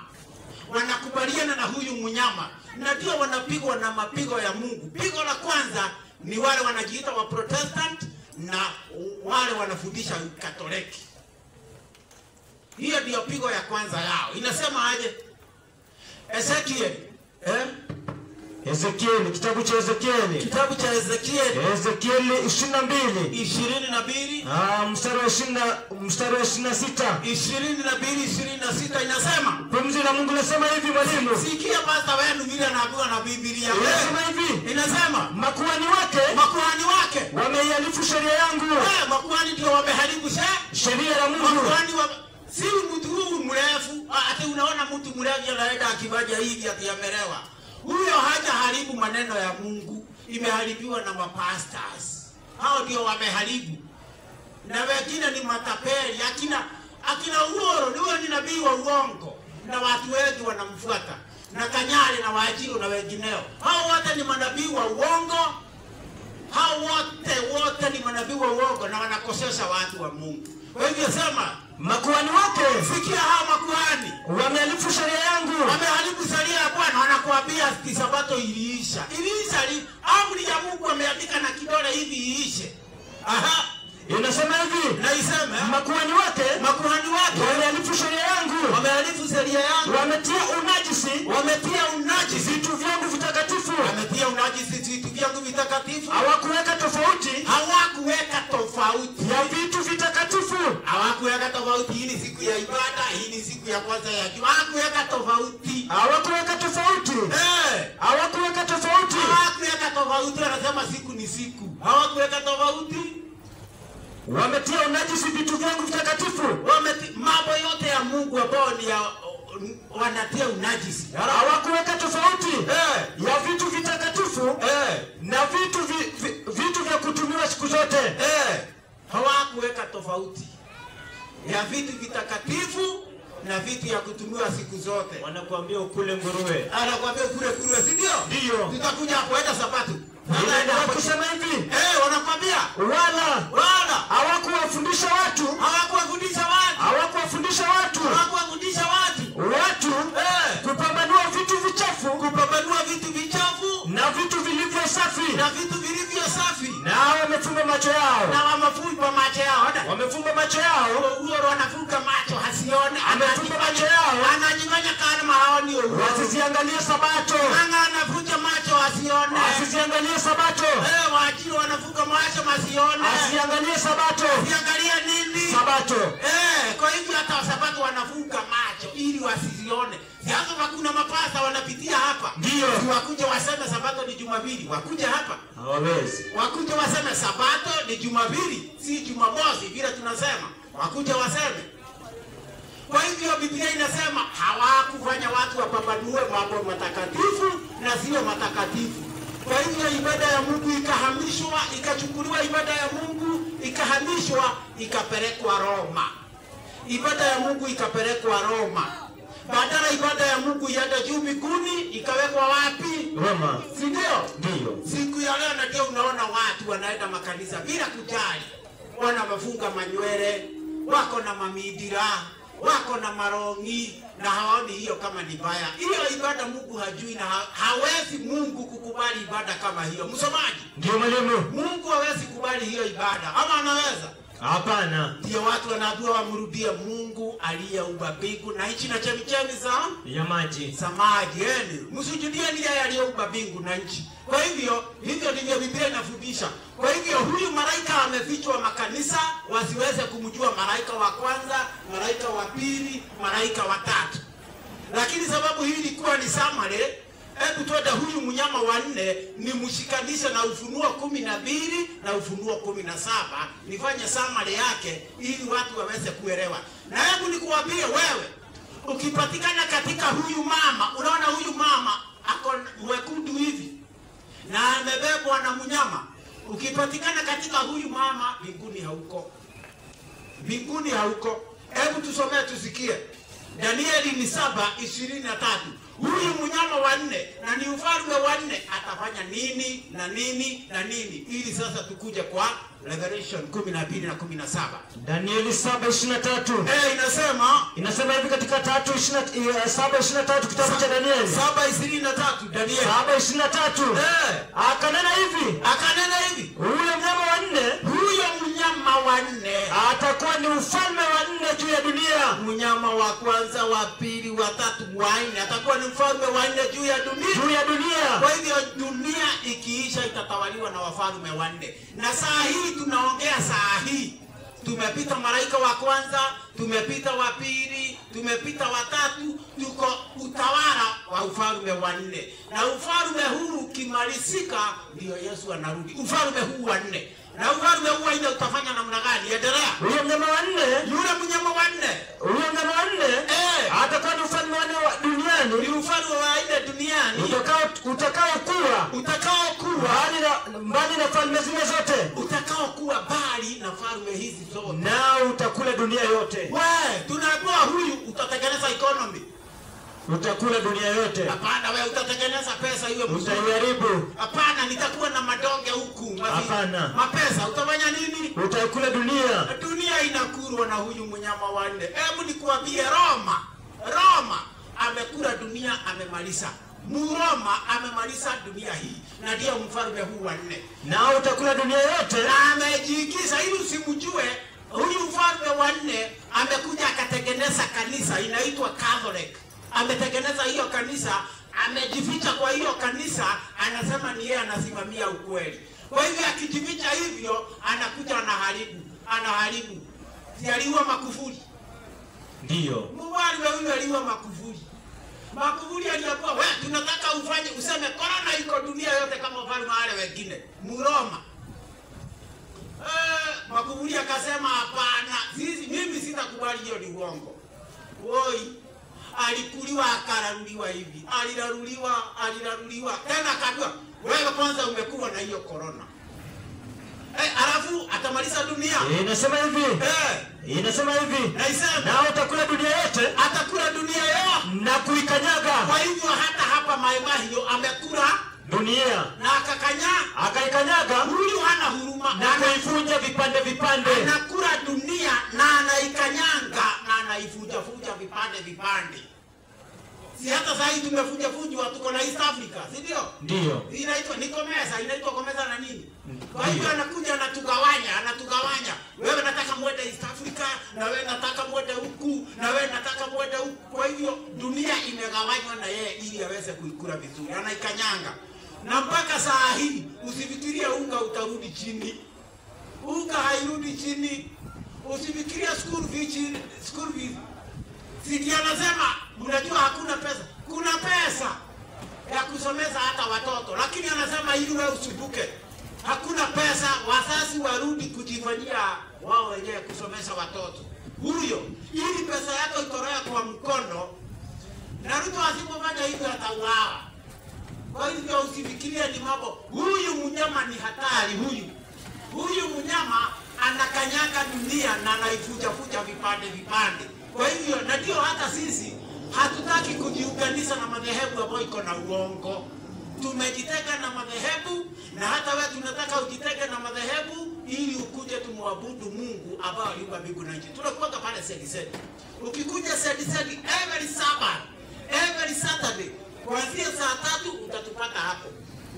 Wanakubaliana na huyu mnyama. Na ndio wanapigwa na mapigo ya Mungu. Pigo la kwanza ni wale wanajiita wa Protestant na wale wanafundisha Katoliki. Hiyo ndio pigo ya kwanza yao. Inasema aje? Ezekieli, kitabu cha Ezekieli. Kitabu cha Ezekieli. Ezekieli 22. 22. Mstari wa 26. 22:26 inasema. Pumzi la Mungu linasema hivi mwalimu. Sikia pastor wenu vile anaambiwa na Biblia. Inasema hivi. Inasema makuhani wake wameihalifu sheria yangu. Makuhani ndio wameharibu sheria ya Mungu. Makuhani si mtu huyu mrefu, ati unaona mtu mrefu anaenda akibaja hivi akiamelewa. Huyo hajaharibu maneno ya Mungu, imeharibiwa na mapastors. Hao ndio wameharibu. Na wengine ni matapeli, akina Uhuru, huyo ni nabii wa uongo na watu wengi wanamfuata. na Kanyari na Wajiro na wengineo. Hao wote ni manabii wa uongo. Hao wote ni manabii wa uongo na wanakosesha watu wa Mungu. Kwa hivyo sema makuhani wake, sikia hao makuhani wamehalifu sheria yangu. Wamehalifu sheria ya Bwana, wanakuambia Sabato iliisha. Amri ya Mungu ameandika na kidole hivi iishe. Inasema hivi, na iseme makuhani wake wamehalifu sheria yangu. Wamehalifu sheria yangu. Wametia unajisi vitu vyangu vitakatifu. Wametia unajisi vitu vyangu vitakatifu. Hawakuweka tofauti ya vitu vitakatifu. Hawakuweka tofauti. Hii ni siku ya ibada, hii ni siku ya kwanza ya juma. Hawakuweka tofauti. Wanasema siku ni siku. Hawakuweka tofauti. Wametia unajisi vitu vyangu vitakatifu. Mambo yote ya Mungu ambao ni wanatia unajisi. Hawakuweka tofauti ya vitu vitakatifu na vitu vya kutumiwa siku zote. Hawakuweka tofauti ya vitu vitakatifu na vitu ya kutumiwa siku zote. Wanakuambia ukule nguruwe. Anakuambia ukule nguruwe, si ndio? Ndio. Tutakuja kuenda Sabato. Kusema hivi, wanakwambia wala hawakuwafundisha watu kupambanua vitu vichafu na vitu vilivyo safi. Na wamefumba macho yao. Wanafunga macho hasione. Amefumba macho yao. Anajifanya kama haoni. Wasiziangalie Sabato. Anafunga macho hasione. Asiziangalie Sabato. Waajiri wanafunga macho masione. Asiangalie Sabato. Asiangalia nini? Sabato. Kwa hivyo hata Sabato wanafunga macho ili wasizione. Sasa kuna mapasta wanapitia hapa. Ndio. Wakuje waseme Sabato ni Jumapili. Wakuja hapa. Hawawezi. Wakuje waseme Sabato ni Jumapili, si Jumamosi vile tunasema. Wakuje waseme. Kwa hivyo Biblia inasema hawakufanya watu wapambanue mambo matakatifu na sio matakatifu. Kwa hivyo ibada ya Mungu ikahamishwa, ikachukuliwa ibada ya Mungu, ikahamishwa, ikapelekwa Roma. Ibada ya Mungu ikapelekwa Roma. Badala ibada ya Mungu iende juu mbinguni, ikawekwa wapi? Roma. Si ndio? Ndio. Siku ya leo ndio unaona watu wanaenda makanisa bila kujali. Wanafunga manywele, wako na mamidira, wako na marongi, na hawaoni hiyo kama ni baya. Hiyo ibada Mungu hajui, na hawezi Mungu kukubali ibada kama hiyo. Msomaji? Ndio mwalimu. Mungu hawezi kubali hiyo ibada. Ama anaweza? Hapana. Ndio watu wanaambiwa wamrudie Mungu aliyeumba mbingu na nchi na chemichemi ya maji. Msujudie ndiye aliyeumba mbingu na nchi. Kwa hivyo ndivyo Biblia inafundisha. Kwa hivyo huyu malaika amefichwa makanisa wasiweze kumjua malaika wa kwanza, malaika wa pili, malaika wa tatu. Lakini sababu hii ilikuwa ni summary, hebu tuende huyu mnyama wa 4 ni mshikanisha na Ufunuo 12 na Ufunuo 17. Nifanye summary yake ili watu waweze kuelewa. Na hebu nikuambie wewe, ukipatikana katika huyu mama, unaona huyu mama ako mwekundu hivi na amebebwa na mnyama. Ukipatikana katika huyu mama, mbinguni hauko. Hebu tusomee tusikie. Danieli ni 7:23. Huyu mnyama wa 4 na ni ufalme wa 4 atafanya nini na nini na nini, ili sasa tukuje kwa Revelation 12 na 17. Danieli 7:23. Inasema hivi katika 7:23 kitabu cha Danieli. 7:23 Danieli 7:23. Akanena hivi. Huyo mnyama wa 4 atakuwa ni ufalme wa 4 juu ya dunia. Mnyama wa kwanza, wa pili, wa tatu, wa 4 atakuwa ni mfalme wa 4 juu ya dunia. Kwa hivyo dunia ikiisha itatawaliwa na wafalme wa 4. Na saa hii tunaongea tumepita malaika wa kwanza, tumepita wa pili, tumepita wa tatu, tuko utawala wa ufalme wa 4. Na ufalme huu ukimalizika ndio Yesu anarudi. Ufalme huu wa 4. Na ufalme huu wa 4 utafanya namna gani? Endelea. Yule mnyama wa 4 atakuwa ni ufalme wa 4 duniani. Ni ufalme wa 4 duniani utakaokuwa mbali na falme zile zote. Utakaokuwa mbali na falme hizi zote. Na utakula dunia yote. Tunaambiwa huyu utatengeneza economy. Utakula dunia yote. Hapana, wewe utatengeneza pesa iwe mzuri. Utaiharibu. Hapana, nitakuwa na madonge huku. Hapana. Mapesa utafanya nini? Utakula dunia. Dunia inakulwa na huyu mnyama wa nne. Hebu nikuambie, Roma amekula dunia, amemaliza. Mroma amemaliza dunia hii, na ndio mfalme huu wa nne. Na utakula dunia yote. Na amejiingiza ili usimjue. Huyu mfalme wa nne amekuja akatengeneza kanisa inaitwa Catholic. Ametengeneza hiyo kanisa, amejificha kwa hiyo kanisa, anasema ni yeye anasimamia ukweli. Kwa hivyo akijificha hivyo, anakuja anaharibu. Si aliua Magufuli? Ndio. Mfalme huyu aliua Magufuli. Magufuli aliambiwa, wewe tunataka useme corona iko dunia yote kama wafalme wale wengine. Mroma. Magufuli akasema hapana, mimi sitakubali, hiyo ni uongo. Woi, alikuliwa akararuliwa hivi. Aliraruliwa. Tena akaambiwa, wewe kwanza umekuwa na hiyo corona. Alafu atamaliza dunia. Inasema hivi. Inasema hivi. Na utakula dunia yote. Atakula dunia yote na kuikanyaga. Kwa hivyo hata hapa Maimahio amekula dunia na akaikanyaga. Huyu hana huruma na kuivunja vipande. Anakula dunia na anaikanyanga na anaivuja vipande. Si hata sasa hivi tumefuja tuko na East Africa, si ndio? Ndio. Inaitwa komeza na nini? Kwa hivyo anakuja anatugawanya. Wewe nataka muende East Africa, na wewe nataka muende huku, na wewe nataka muende huku. Kwa hivyo dunia imegawanywa na yeye ili aweze kuikula vizuri. Anaikanyanga. Na mpaka saa hii usifikirie unga utarudi chini. Unga hairudi chini. Usifikirie school fees. Sisi anasema unajua hakuna pesa. Kuna pesa ya kusomeza hata watoto, lakini anasema ili wewe usibuke. Hakuna pesa, wazazi warudi kujifanyia wao wenyewe kusomesha watoto. Huyo ili pesa yako itolewe kwa mkono, na Ruto asipofanya hivyo atauawa. Kwa hivyo usifikirie ni mambo. Huyu mnyama ni hatari. Huyu mnyama anakanyaga dunia na anaifuja vipande. Kwa hivyo na ndio hata sisi hatutaki kujiunganisha na madhehebu ambayo iko na uongo. Tumejitenga na madhehebu, na hata wewe tunataka ujitenge na madhehebu ili ukuje tumwabudu Mungu ambaye aliumba mbingu na nchi. Tunakuwa pale Sedi. Ukikuja Sedi every Saturday kuanzia saa 3 utatupata hapo.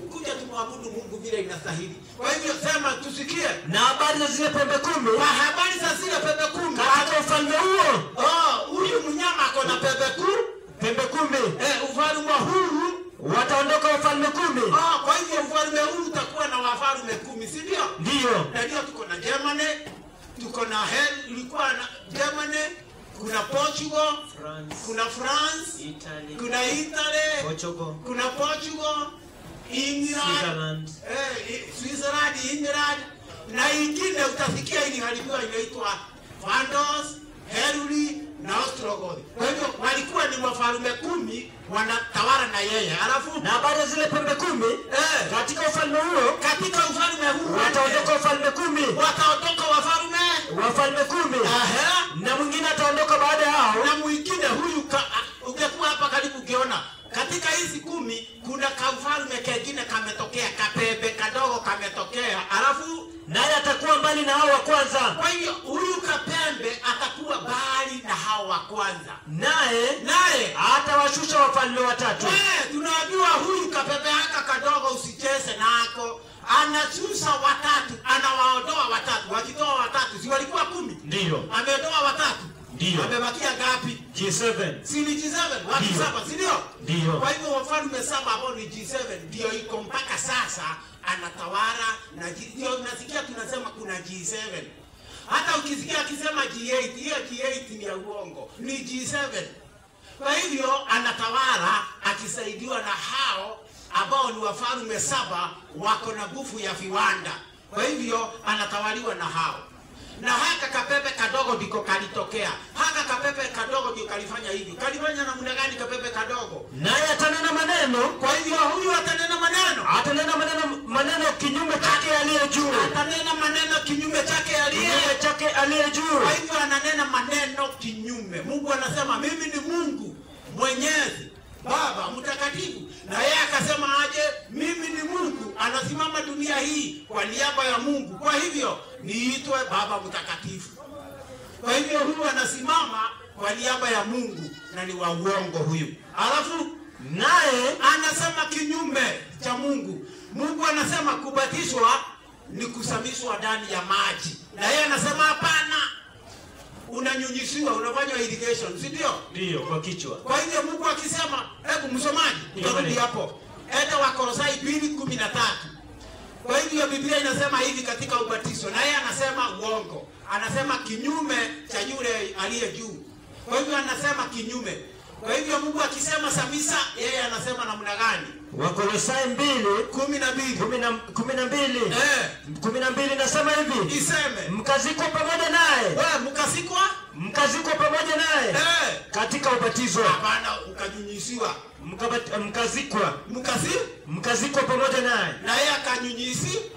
Ukuja tumwabudu Mungu vile inastahili. Kwa hivyo sema tusikie na habari za zile pembe 10. Kwa habari za zile pembe 10 katika ufalme huo. Huyu mnyama ako na pembe 10. Ufalme huu wataondoka wafalme 10. Kwa hivyo ufalme huu utakuwa na wafalme 10, si ndio? Ndio. Na ndio tuko na Germany, tuko na ilikuwa na Germany, kuna Portugal, kuna France, Italy, kuna Portugal, kuna England, Switzerland, England, na ingine utasikia iliharibiwa inaitwa Flanders, Hungary na Ostrogoth. Kwa hivyo walikuwa ni wafalme 10 wanatawala na yeye. Alafu na habari zile pembe 10 katika ufalme huo, wataondoka wafalme 10. Wataondoka wafalme 10. Na mwingine ataondoka baada yao. Na mwingine huyu ungekuwa hapa karibu ukiona katika hizi 10 kuna kaufalme kingine kametokea, kapembe kadogo kametokea. Alafu naye atakuwa mbali na hao wa kwanza. Kwa hiyo huyu kapembe atakuwa mbali na hao wa kwanza. Naye atawashusha wafalme watatu. Tunaambiwa huyu kapembe haka kadogo usicheze nako. Anashusha watatu, anawaondoa watatu. Wakitoa watatu, si walikuwa 10? Ndio. Ameondoa watatu. Ndio. Amebakia ngapi? G7. Si ni G7? Watu 7, si ndio? Ndio. Kwa hivyo wafalme 7 ambao ni G7 ndio iko mpaka sasa anatawala, na ndio nasikia tunasema kuna G7. Hata ukisikia akisema G8, hiyo G8 ni ya uongo. Ni G7. Kwa hivyo anatawala akisaidiwa na hao ambao ni wafalme 7 wako na nguvu ya viwanda. Kwa hivyo anatawaliwa na hao. Na haka kapepe kadogo ndiko kalitokea. Haka kapepe kadogo ndio kalifanya hivi. Kalifanya namna gani kapepe kadogo? Naye atanena maneno. Kwa hivyo huyu atanena maneno. Atanena maneno kinyume chake aliye juu. Atanena maneno kinyume chake aliye juu. Kwa hivyo ananena maneno kinyume. Mungu anasema mimi ni Mungu. Mwenyezi, Baba Mtakatifu. Na yeye akasema aje, mimi ni Mungu, anasimama dunia hii kwa niaba ya Mungu. Kwa hivyo niitwe Baba Mtakatifu. Kwa hivyo huyu anasimama kwa niaba ya Mungu na ni wa uongo huyu. Alafu naye anasema kinyume cha Mungu. Mungu anasema kubatizwa ni kusamishwa ndani ya maji. Na yeye anasema hapana, unanyunyisiwa, unafanya irrigation, si ndio? Ndio, kwa kichwa. Kwa hivyo Mungu akisema, hebu msomaji, turudi hapo. Enda Wakolosai 2:13. Kwa hivyo Biblia inasema hivi katika ubatizo, na yeye anasema uongo. Anasema kinyume cha yule aliye juu. Kwa hivyo anasema kinyume. Kwa hivyo Mungu akisema samisa, yeye anasema namna gani? Wakolosai 2:12. 12 nasema hivi. Iseme. Mkazikwa pamoja naye. Wewe mkazikwa pamoja naye. Katika ubatizo. Hapana, ukanyunyisiwa. Mkazikwa pamoja naye. Na yeye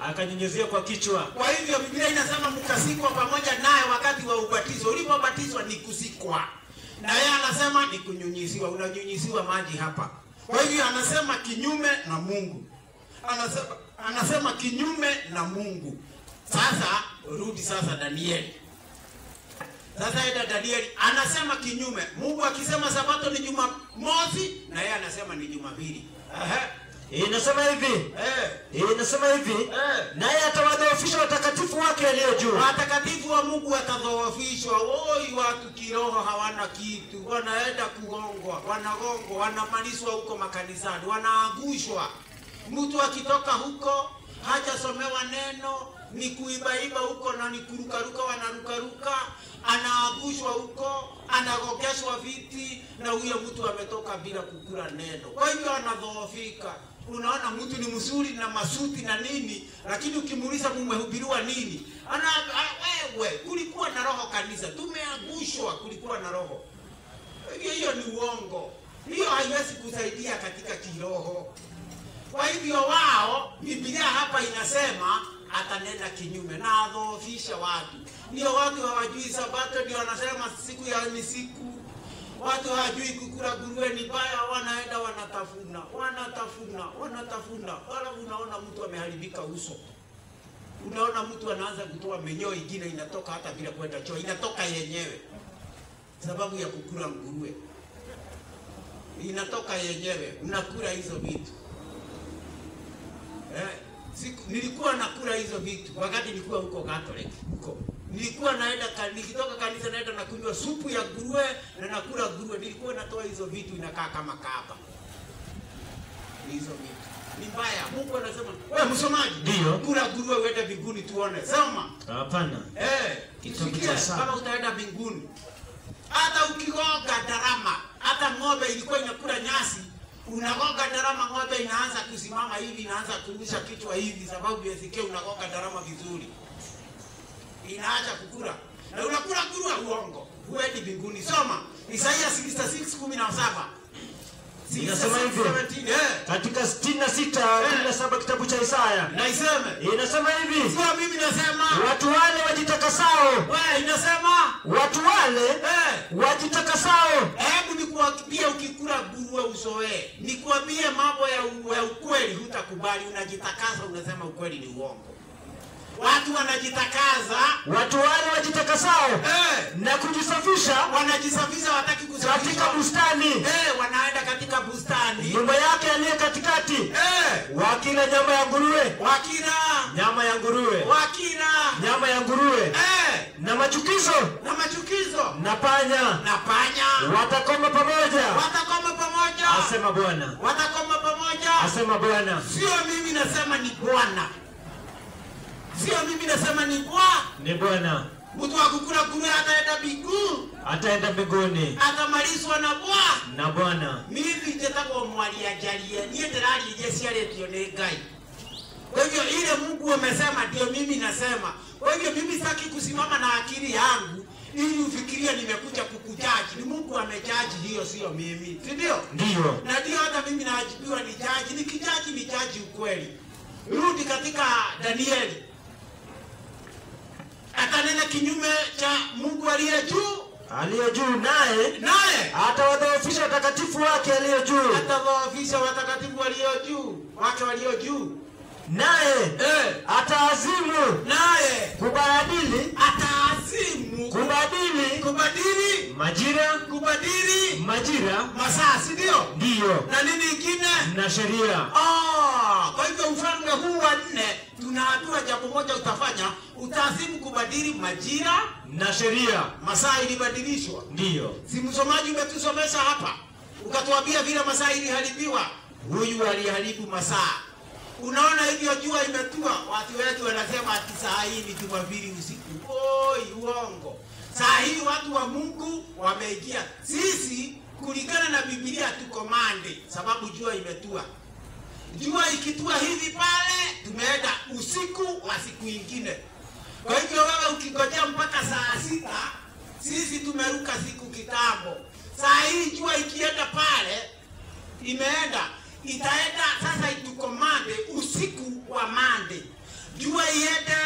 akanyunyizia kwa kichwa. Kwa hivyo Biblia inasema mkazikwa pamoja naye wakati wa ubatizo. Ulipobatizwa ni kuzikwa. Na yeye anasema ni kunyunyisiwa, unanyunyisiwa maji hapa. Kwa hivyo anasema kinyume na Mungu. Anasema kinyume na Mungu. Sasa rudi sasa Danieli. Sasa enda Danieli anasema kinyume. Mungu akisema Sabato ni Jumamosi, na yeye anasema ni Jumapili. Inasema hivi. Inasema hivi. Naye atawadhoofisha watakatifu wake aliye juu. Watakatifu wa Mungu watadhoofishwa. Oi, watu kiroho hawana kitu. Wanaenda kugongwa, wanagongwa, wanamalizwa huko makanisani, wanaangushwa. Mtu akitoka huko hajasomewa neno, ni kuibaiba huko na ni kurukaruka, wanarukaruka, anaangushwa huko, anagogeshwa viti, na huyo mtu ametoka bila kukula neno. Kwa hivyo anadhoofika. Unaona mtu ni mzuri na masuti na nini, lakini ukimuuliza mmehubiriwa nini? Wewe kulikuwa na roho kanisa, tumeangushwa, kulikuwa na roho. Hiyo ni uongo. Hiyo haiwezi kusaidia katika kiroho. Kwa hivyo wao, Biblia hapa inasema atanena kinyume na adhoofisha watu. Ndio watu hawajui Sabato, ndio wanasema siku ya ni siku. Watu hawajui kukula nguruwe ni baya, wanaenda wanatafuna. Wala unaona mtu ameharibika uso. Unaona mtu anaanza kutoa minyoo ingine inatoka hata bila kwenda choo, inatoka yenyewe. Sababu ya kukula nguruwe. Inatoka yenyewe, unakula hizo vitu. Nilikuwa nakula hizo vitu wakati nilikuwa huko Catholic huko. Nilikuwa naenda nikitoka kanisa naenda na kunywa supu ya nguruwe na nakula nguruwe. Nilikuwa natoa hizo vitu, inakaa kama kaba. Hizo vitu ni mbaya. Mungu anasema, wewe msomaji, ndio kula nguruwe uende mbinguni tuone. Sema. Hapana. Kitukia kama utaenda mbinguni. Hata ukigoga darama, hata ng'ombe ilikuwa inakula nyasi, unagoga darama, ng'ombe inaanza kusimama hivi, inaanza kurusha kichwa hivi, sababu yasikia unagoga darama vizuri. Inaacha kukula. Na unakula nguruwe, uongo. Huendi mbinguni. Soma Isaia 66:17. Inasema hivyo. Katika 66:17 kitabu cha Isaya. Na iseme. Inasema hivi. Sio mimi nasema. Watu wale wajitakasao. Wewe inasema. Watu wale wajitakasao. Hebu nikuambie, ukikula nguruwe usoee. Nikwambie mambo ya ukweli, hutakubali. Unajitakasa, unasema ukweli ni uongo. Watu wanajitakaza. Watu wale wajitakasao na kujisafisha. Wanajisafisha, wataki kusafisha katika bustani. Wanaenda katika bustani. Nyumba yake aliye katikati. Wakila nyama ya nguruwe. Wakila nyama ya nguruwe. Wakila nyama ya nguruwe. Na machukizo. Na panya. Watakoma pamoja. Asema Bwana. Watakoma pamoja. Asema Bwana. Sio mimi nasema, ni Bwana. Sio mimi nasema, ni Bwana. Mtu akukula nguruwe ataenda mbinguni. Atamalizwa na Bwana. Mimi nitataka mwalia jalia. Niye terali Yesu aletio ne Ngai. Kwa hivyo ile Mungu amesema ndio mimi nasema. Kwa hivyo mimi sitaki kusimama na akili yangu ili ufikirie nimekuja kukujaji. Ni Mungu amejaji, hiyo sio mimi. Si ndio? Ndio. Na ndio hata mimi naajibiwa ni jaji. Nikijaji ni jaji ukweli. Rudi katika Danieli. Atanena kinyume cha Mungu aliye juu, aliye juu, naye atawadhoofisha watakatifu wake aliye juu. Atadhoofisha watakatifu walio juu wake walio juu. Naye ataazimu kubadili majira masaa, si ndio? Ndio. Na nini kingine? Na sheria. Kwa hivyo ufalme huu wa 4 tunaambiwa jambo moja utafanya, utaazimu kubadili majira na sheria. Masaa ilibadilishwa. Ndio. Si msomaji umetusomesha hapa, ukatuambia vile masaa iliharibiwa. Huyu aliharibu masaa. Unaona hivyo jua imetua, watu wetu wanasema ati saa hii ni Jumapili usiku. Uongo. Saa hii watu wa Mungu wameingia. Sisi kulingana na Biblia tuko Monday sababu jua imetua. Jua ikitua hivi pale tumeenda usiku wa siku nyingine. Kwa hivyo wewe ukingojea mpaka saa 6, sisi tumeruka siku kitambo. Saa hii jua ikienda pale imeenda, itaenda sasa itukomande usiku wa Monday. Jua iende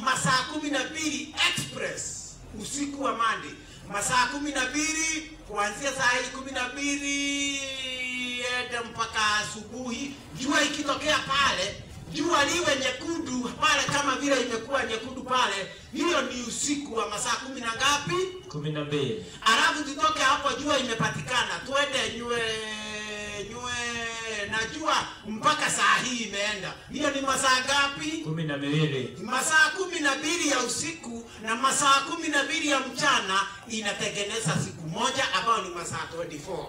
masaa 12 express usiku wa Monday. Masaa 12 kuanzia saa 12 ende mpaka asubuhi. Jua ikitokea pale, jua liwe nyekundu pale kama vile imekuwa nyekundu pale, hiyo ni usiku wa masaa 10 na ngapi? 12. Alafu tutoke hapo jua imepatikana, tuende nywe na jua mpaka saa hii imeenda. Hiyo ni masaa ngapi? 12. Masaa 12 ya usiku na masaa 12 ya mchana inatengeneza siku moja ambayo ni masaa 24.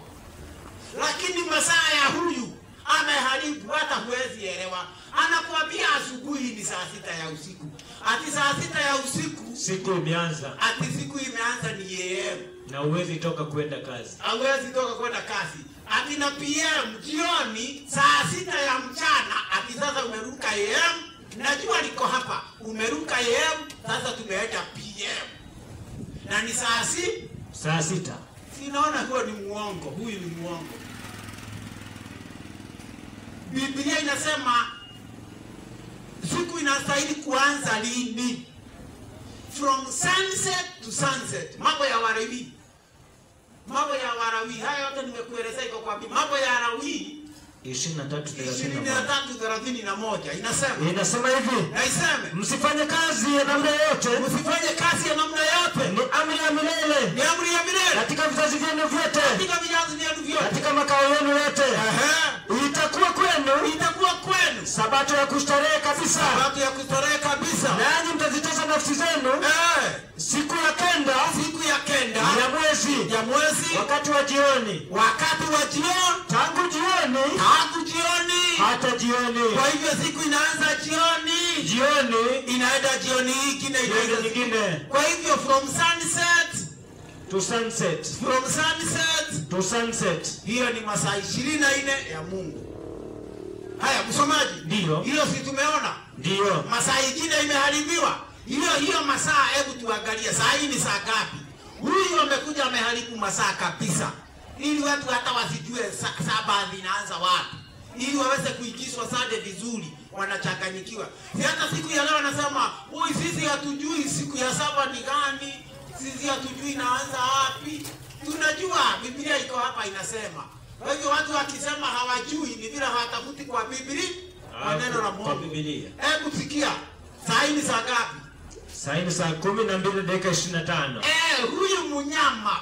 Lakini masaa ya huyu ameharibu, hata huwezi elewa. Anakuambia asubuhi ni saa 6 ya usiku. Ati saa 6 ya usiku siku imeanza. Ati siku imeanza ni AM. Na huwezi toka kwenda kazi. Hauwezi toka kwenda kazi. Ati na PM jioni saa 6 ya mchana, ati sasa umeruka AM. Najua liko hapa. Umeruka AM, sasa tumeenda PM. Na ni saa 6. Sinaona huo ni muongo. Huyu ni muongo. Biblia inasema siku inastahili kuanza lini? From sunset to sunset. Mambo ya Walawi. Mambo ya Walawi. Haya yote nimekueleza iko kwa Biblia. Mambo ya Walawi 23:31 inasema hivi. Na iseme msifanye kazi ya namna yote. Msifanye kazi ya namna yote. Ni amri ya milele. Ni amri ya milele. Katika vizazi vyenu vyote. Katika vizazi vyenu vyote. Katika makao yenu yote. Itakuwa kwenu sabato ya kustarehe kabisa. Sabato ya kustarehe kabisa. Nanyi mtazitesa nafsi zenu. Siku ya kenda ya mwezi wakati wa jioni. Tangu jioni hata jioni. Kwa hivyo siku inaanza jioni inaenda jioni nyingine. Kwa hivyo from sunset to sunset. Hiyo ni masaa 24 ya Mungu. Haya msomaji. Ndio. Hiyo si tumeona? Ndio. Masaa ingine imeharibiwa. Hiyo masaa, hebu tuangalie saa hii ni saa ngapi? Huyu amekuja ameharibu masaa kabisa. Ili watu hata wasijue saba zinaanza wapi. Ili waweze kuingizwa sade vizuri, wanachanganyikiwa. Si hata siku ya leo anasema, sisi hatujui siku ya 7 ni gani? Sisi hatujui inaanza wapi?" Tunajua Biblia iko hapa inasema. Kwa hivyo watu wakisema hawajui ni vile hawatafuti kwa Biblia, kwa neno la Mungu. Hebu sikia. Saa hii ni saa ngapi? Saa hii ni saa 12:25.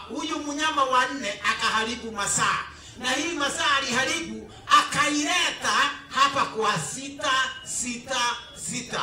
Huyu mnyama wa 4 akaharibu masaa. Na hii masaa aliharibu akaileta hapa kwa 666.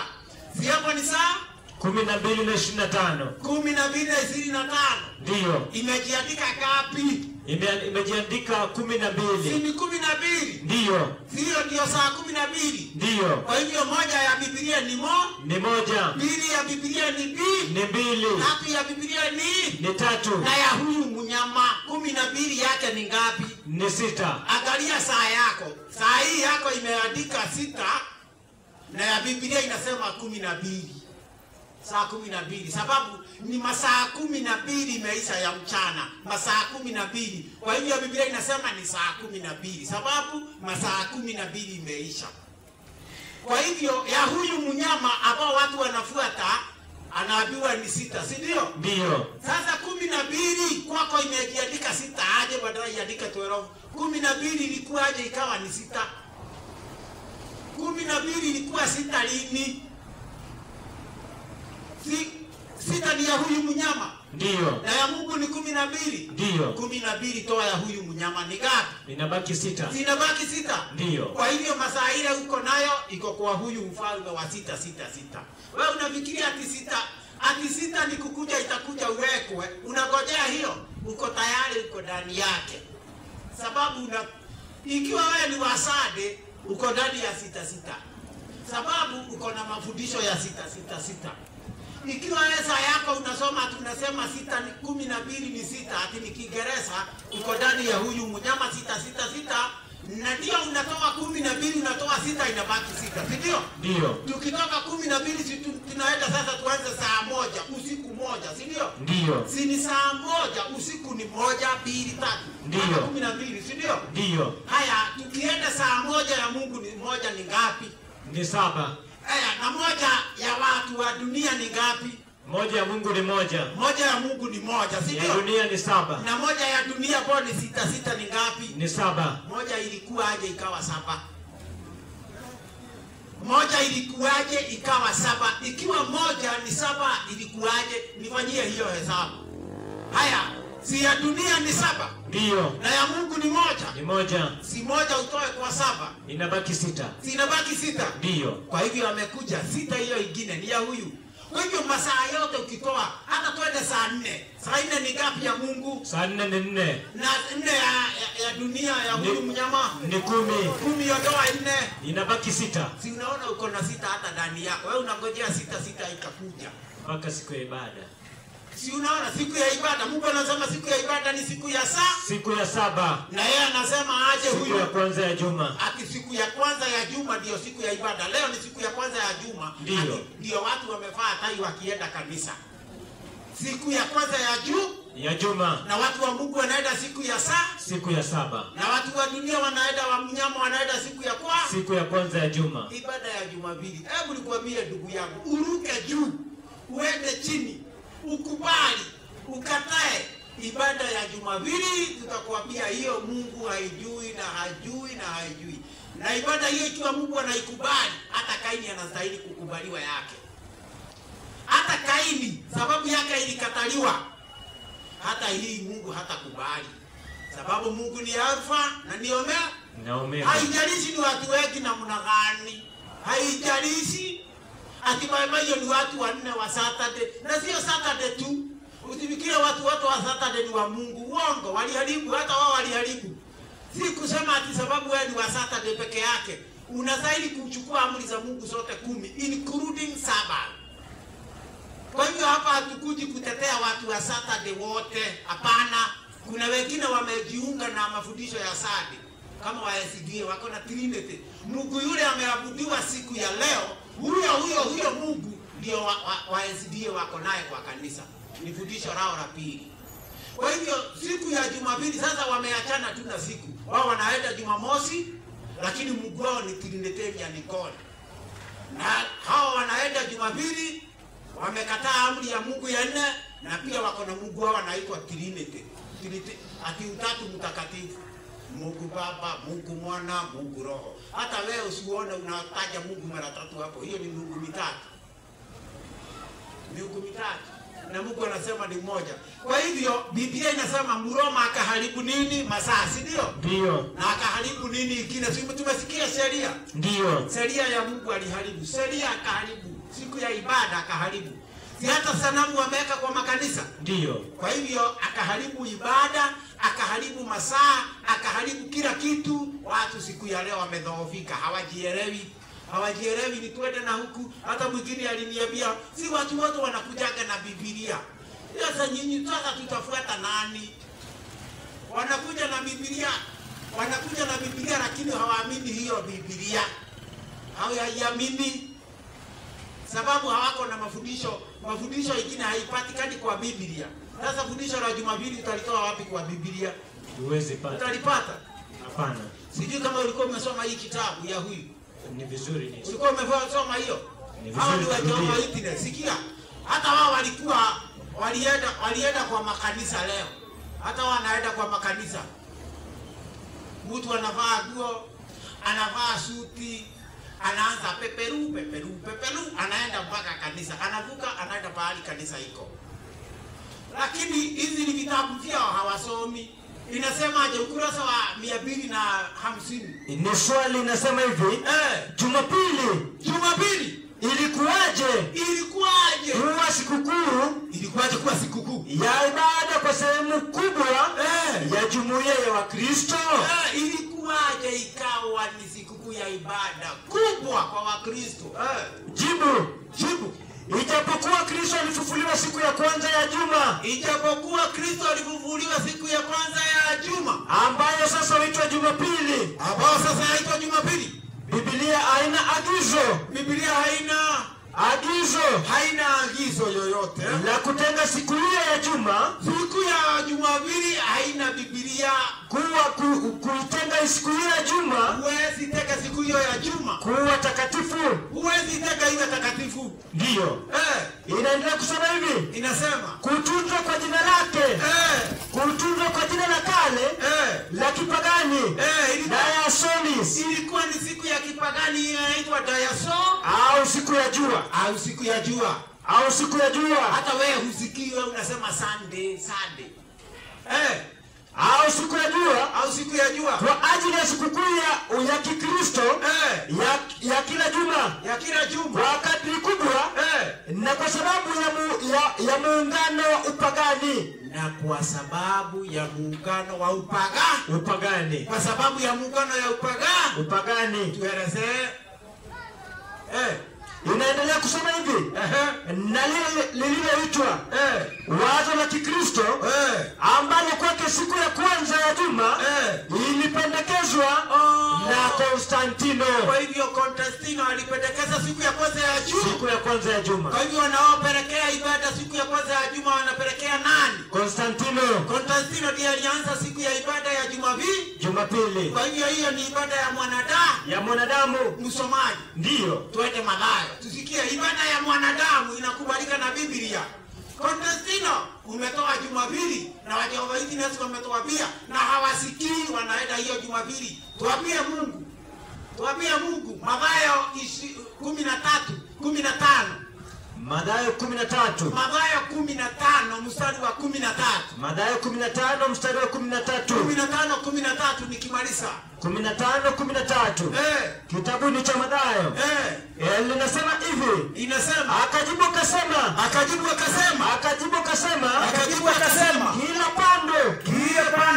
Si hapo ni saa 12:25. 12:25. Ndio. Imejiandika ngapi? Imejiandika 12. Si ni 12? Ndio. Hiyo ndio saa 12. Ndio. Kwa hivyo moja ya Biblia ni moja. 2 ya Biblia ni 2. 3 ya Biblia ni 3. Na ya huyu mnyama 12 yake ni ngapi? Ni 6. Angalia saa yako. Saa hii yako imeandika 6 na ya Biblia inasema 12. Saa 12 sababu ni masaa 12 imeisha ya mchana. Masaa 12. Kwa hivyo Biblia inasema ni saa 12 sababu masaa 12 imeisha. Kwa hivyo ya huyu mnyama ambao watu wanafuata anaambiwa ni 6, si ndio? Ndio. Sasa 12 12 kwako imejiandika 6 aje badala iandike 12. 12 ilikuwa aje ikawa ni 6? 12 ilikuwa 6 lini? 6 ni ya huyu mnyama. Ndio. Na ya Mungu ni 12. Ndio. 12 toa ya huyu mnyama ni ngapi? Inabaki 6. Zinabaki 6. Ndio. Kwa hivyo masaa ile uko nayo iko kwa huyu mfalme wa 666. Wewe unafikiria ati 6 ni kukuja itakuja uwekwe. Unangojea hiyo, uko tayari, uko ndani yake. Sababu ikiwa wewe ni wasade uko ndani ya 66. Sababu uko na mafundisho ya 666. Ikiwa saa yako unasoma tunasema 6 ni 12 ni 6 ati ni Kiingereza, uko ndani ya huyu mnyama 666 na ndio unatoa 12 unatoa 6 inabaki 6. Si ndio? Ndio. Tukitoka 12 tunaenda sasa tuanze saa 1 usiku 1, si ndio? Ndio. Si ni saa 1 usiku ni 1 2 3. Ndio. 12, si ndio? Ndio. Haya, tukienda saa 1 ya Mungu ni 1 ni ngapi? Ni 7. Na 1 ya watu wa dunia ni ngapi? 1 ya Mungu ni 1. 1 ya Mungu ni 1, si ndio? Ya dunia ni 7. Na 1 ya dunia kwa ni 6 ni ngapi? Ni 7. 1 ilikuwa aje ikawa 7? 1 ilikuwaje ikawa 7? Ikiwa 1 ni 7 ilikuwaje? Nifanyie hiyo hesabu. Haya, si ya dunia ni 7? Ndio. Na ya Mungu ni 1? Ni 1. Si 1 utoe kwa 7? Inabaki 6. Si inabaki 6? Ndio. Kwa hivyo amekuja 6, hiyo ingine ni ya huyu. Kwa hivyo masaa yote ukitoa hata twende saa 4. Saa 4 ni ngapi ya Mungu? Saa 4 ni 4. Na 4 ya dunia ya huyu mnyama ni 10. 10 yotoa 4. Inabaki 6. Si unaona uko na 6 hata ndani yako. Wewe unangojea 6 ikakuja mpaka siku ya ibada. Si unaona siku ya ibada, Mungu anasema siku ya ibada ni siku ya siku ya 7. Na yeye anasema aje huyu siku ya kwanza ya juma. Ati siku ya kwanza ya juma ndio siku ya ibada. Leo ni siku ya kwanza ya juma. Ndio watu wamevaa tai wakienda kanisa. Siku ya kwanza ya juma. Na watu wa Mungu wanaenda siku ya siku ya 7. Na watu wa dunia wanaenda wa mnyama wanaenda siku ya kwanza ya juma. Ibada ya Jumapili. Hebu nikwambie ndugu yangu, uruke juu, uende chini. Ukubali, ukatae ibada ya Jumapili, tutakwambia hiyo Mungu haijui na hajui na haijui. Na ibada hiyo ikiwa Mungu anaikubali, hata Kaini anastahili kukubaliwa yake. Hata Kaini sababu yake ilikataliwa, hata hii Mungu hatakubali. Sababu Mungu ni Alfa na ni Omega. Haijalishi ni watu wengi namna gani. Haijalishi ati mama hiyo ni watu 4 wa Saturday. Na sio Saturday tu. Usifikire watu wote wa Saturday ni wa Mungu. Uongo, waliharibu, hata wao waliharibu. Si kusema ati sababu wewe ni wa Saturday peke yake. Unastahili kuchukua amri za Mungu zote 10 including Sabbath. Kwa hivyo hapa hatukuji kutetea watu wa Saturday wote. Hapana. Kuna wengine wamejiunga na mafundisho ya Saturday. Kama wa SDA wako na Trinity. Mungu yule ameabudiwa siku ya leo. Huyo Mungu ndio wa SDA wako naye kwa kanisa. Ni fundisho lao la pili. Kwa hivyo siku ya Jumapili sasa wameachana tu na siku. Wao wanaenda Jumamosi lakini Mungu wao ni Trinitarian God. Na hao wanaenda Jumapili wamekataa amri ya Mungu ya 4 na pia wako na Mungu wao anaitwa Trinity. Ati Utatu Mtakatifu. Mungu Baba, Mungu Mwana, Mungu Roho. Hata leo usione unataja Mungu mara 3 hapo. Hiyo ni Mungu mitatu. Mungu mitatu. Na Mungu anasema ni mmoja. Kwa hivyo Biblia inasema Mroma akaharibu nini? Masaa, si ndio? Ndio. Na akaharibu nini ingine? Sisi tumesikia sheria. Ndio. Sheria ya Mungu aliharibu. Sheria akaharibu. Siku ya ibada akaharibu. Si hata sanamu wameweka kwa makanisa? Ndio. Kwa hivyo akaharibu ibada, akaharibu masaa, akaharibu kila kitu. Watu siku ya leo wamedhoofika, hawajielewi ni twende na huku. Hata mwingine aliniambia si watu wote wanakujaga na Biblia. Sasa nyinyi sasa tutafuata nani? Wanakuja na Biblia lakini hawaamini hiyo Biblia. Hawaiamini. Sababu hawako na mafundisho mengine haipatikani kwa Biblia. Sasa fundisho la Jumapili utalitoa wapi kwa Biblia? Huwezi pata. Utalipata? Hapana. Sijui kama ulikuwa umesoma hii kitabu ya huyu. Ni vizuri ni. Ulikuwa umesoma hiyo? Hao ni wa Jehova Witness. Sikia. Hata wao walikuwa walienda kwa makanisa leo. Hata wanaenda kwa makanisa. Mtu anavaa nguo, anavaa suti, anaanza peperu, anaenda mpaka kanisa. Anavuka, anaenda pahali kanisa iko. Lakini hizi ni vitabu vyao hawasomi. Inasemaje ukurasa wa 250? Ni swali inasema hivi, Jumapili ilikuwaje kuwa sikukuu ya ibada kwa sehemu kubwa ya jumuiya ya Wakristo? Ilikuwaje ikawa ni sikukuu ya ibada kubwa kwa Wakristo? Jibu. Ijapokuwa Kristo alifufuliwa siku ya kwanza ya juma. Ambayo sasa huitwa Jumapili. Biblia haina agizo yoyote la kutenga siku hiyo ya juma. Siku ya Jumapili haina Biblia kuitenga siku hiyo ya juma. Huwezi teka siku hiyo ya juma kuwa takatifu. Huwezi teka ile takatifu. Ndio. Inaendelea kusema hivi. Inasema kutunzwa kwa jina lake. Kutunzwa kwa jina la kale la kipagani. Diasonis. Ilikuwa ni siku ya kipagani inaitwa Diason au siku ya jua. Hata wewe husikii, wewe unasema Sunday. Au siku ya jua. Kwa ajili ya sikukuu ya Kikristo ya kila juma. Kwa kadri kubwa na kwa sababu ya muungano wa upagani. Kwa sababu ya muungano wa upagani. Tueleze. Inaendelea kusema hivi. Na lililoitwa wazo la Kikristo ambalo kwake siku ya kwanza ya juma ilipendekezwa na Konstantino. Kwa hivyo Konstantino alipendekeza siku ya kwanza ya juma. Kwa hivyo wanaopelekea ibada siku ya kwanza ya juma wanapelekea nani? Konstantino ndiye alianza siku ya ibada ya Jumapili. Kwa hivyo hiyo ni ibada ya mwanadamu. Msomaji. Ndio. Tuende Mathayo. Tusikie ibada ya mwanadamu inakubalika na Biblia. Konstantino umetoa Jumapili na Wajehova Witness wametoa pia na hawasikii, wanaenda hiyo Jumapili. Tuambie Mungu. Mathayo 13:15. Mathayo 15 mstari wa 13. Mathayo 15 mstari wa 13. 15 nikimaliza. 15:13. Kitabu cha Mathayo. Linasema hivi. Inasema akajibu akasema kila pando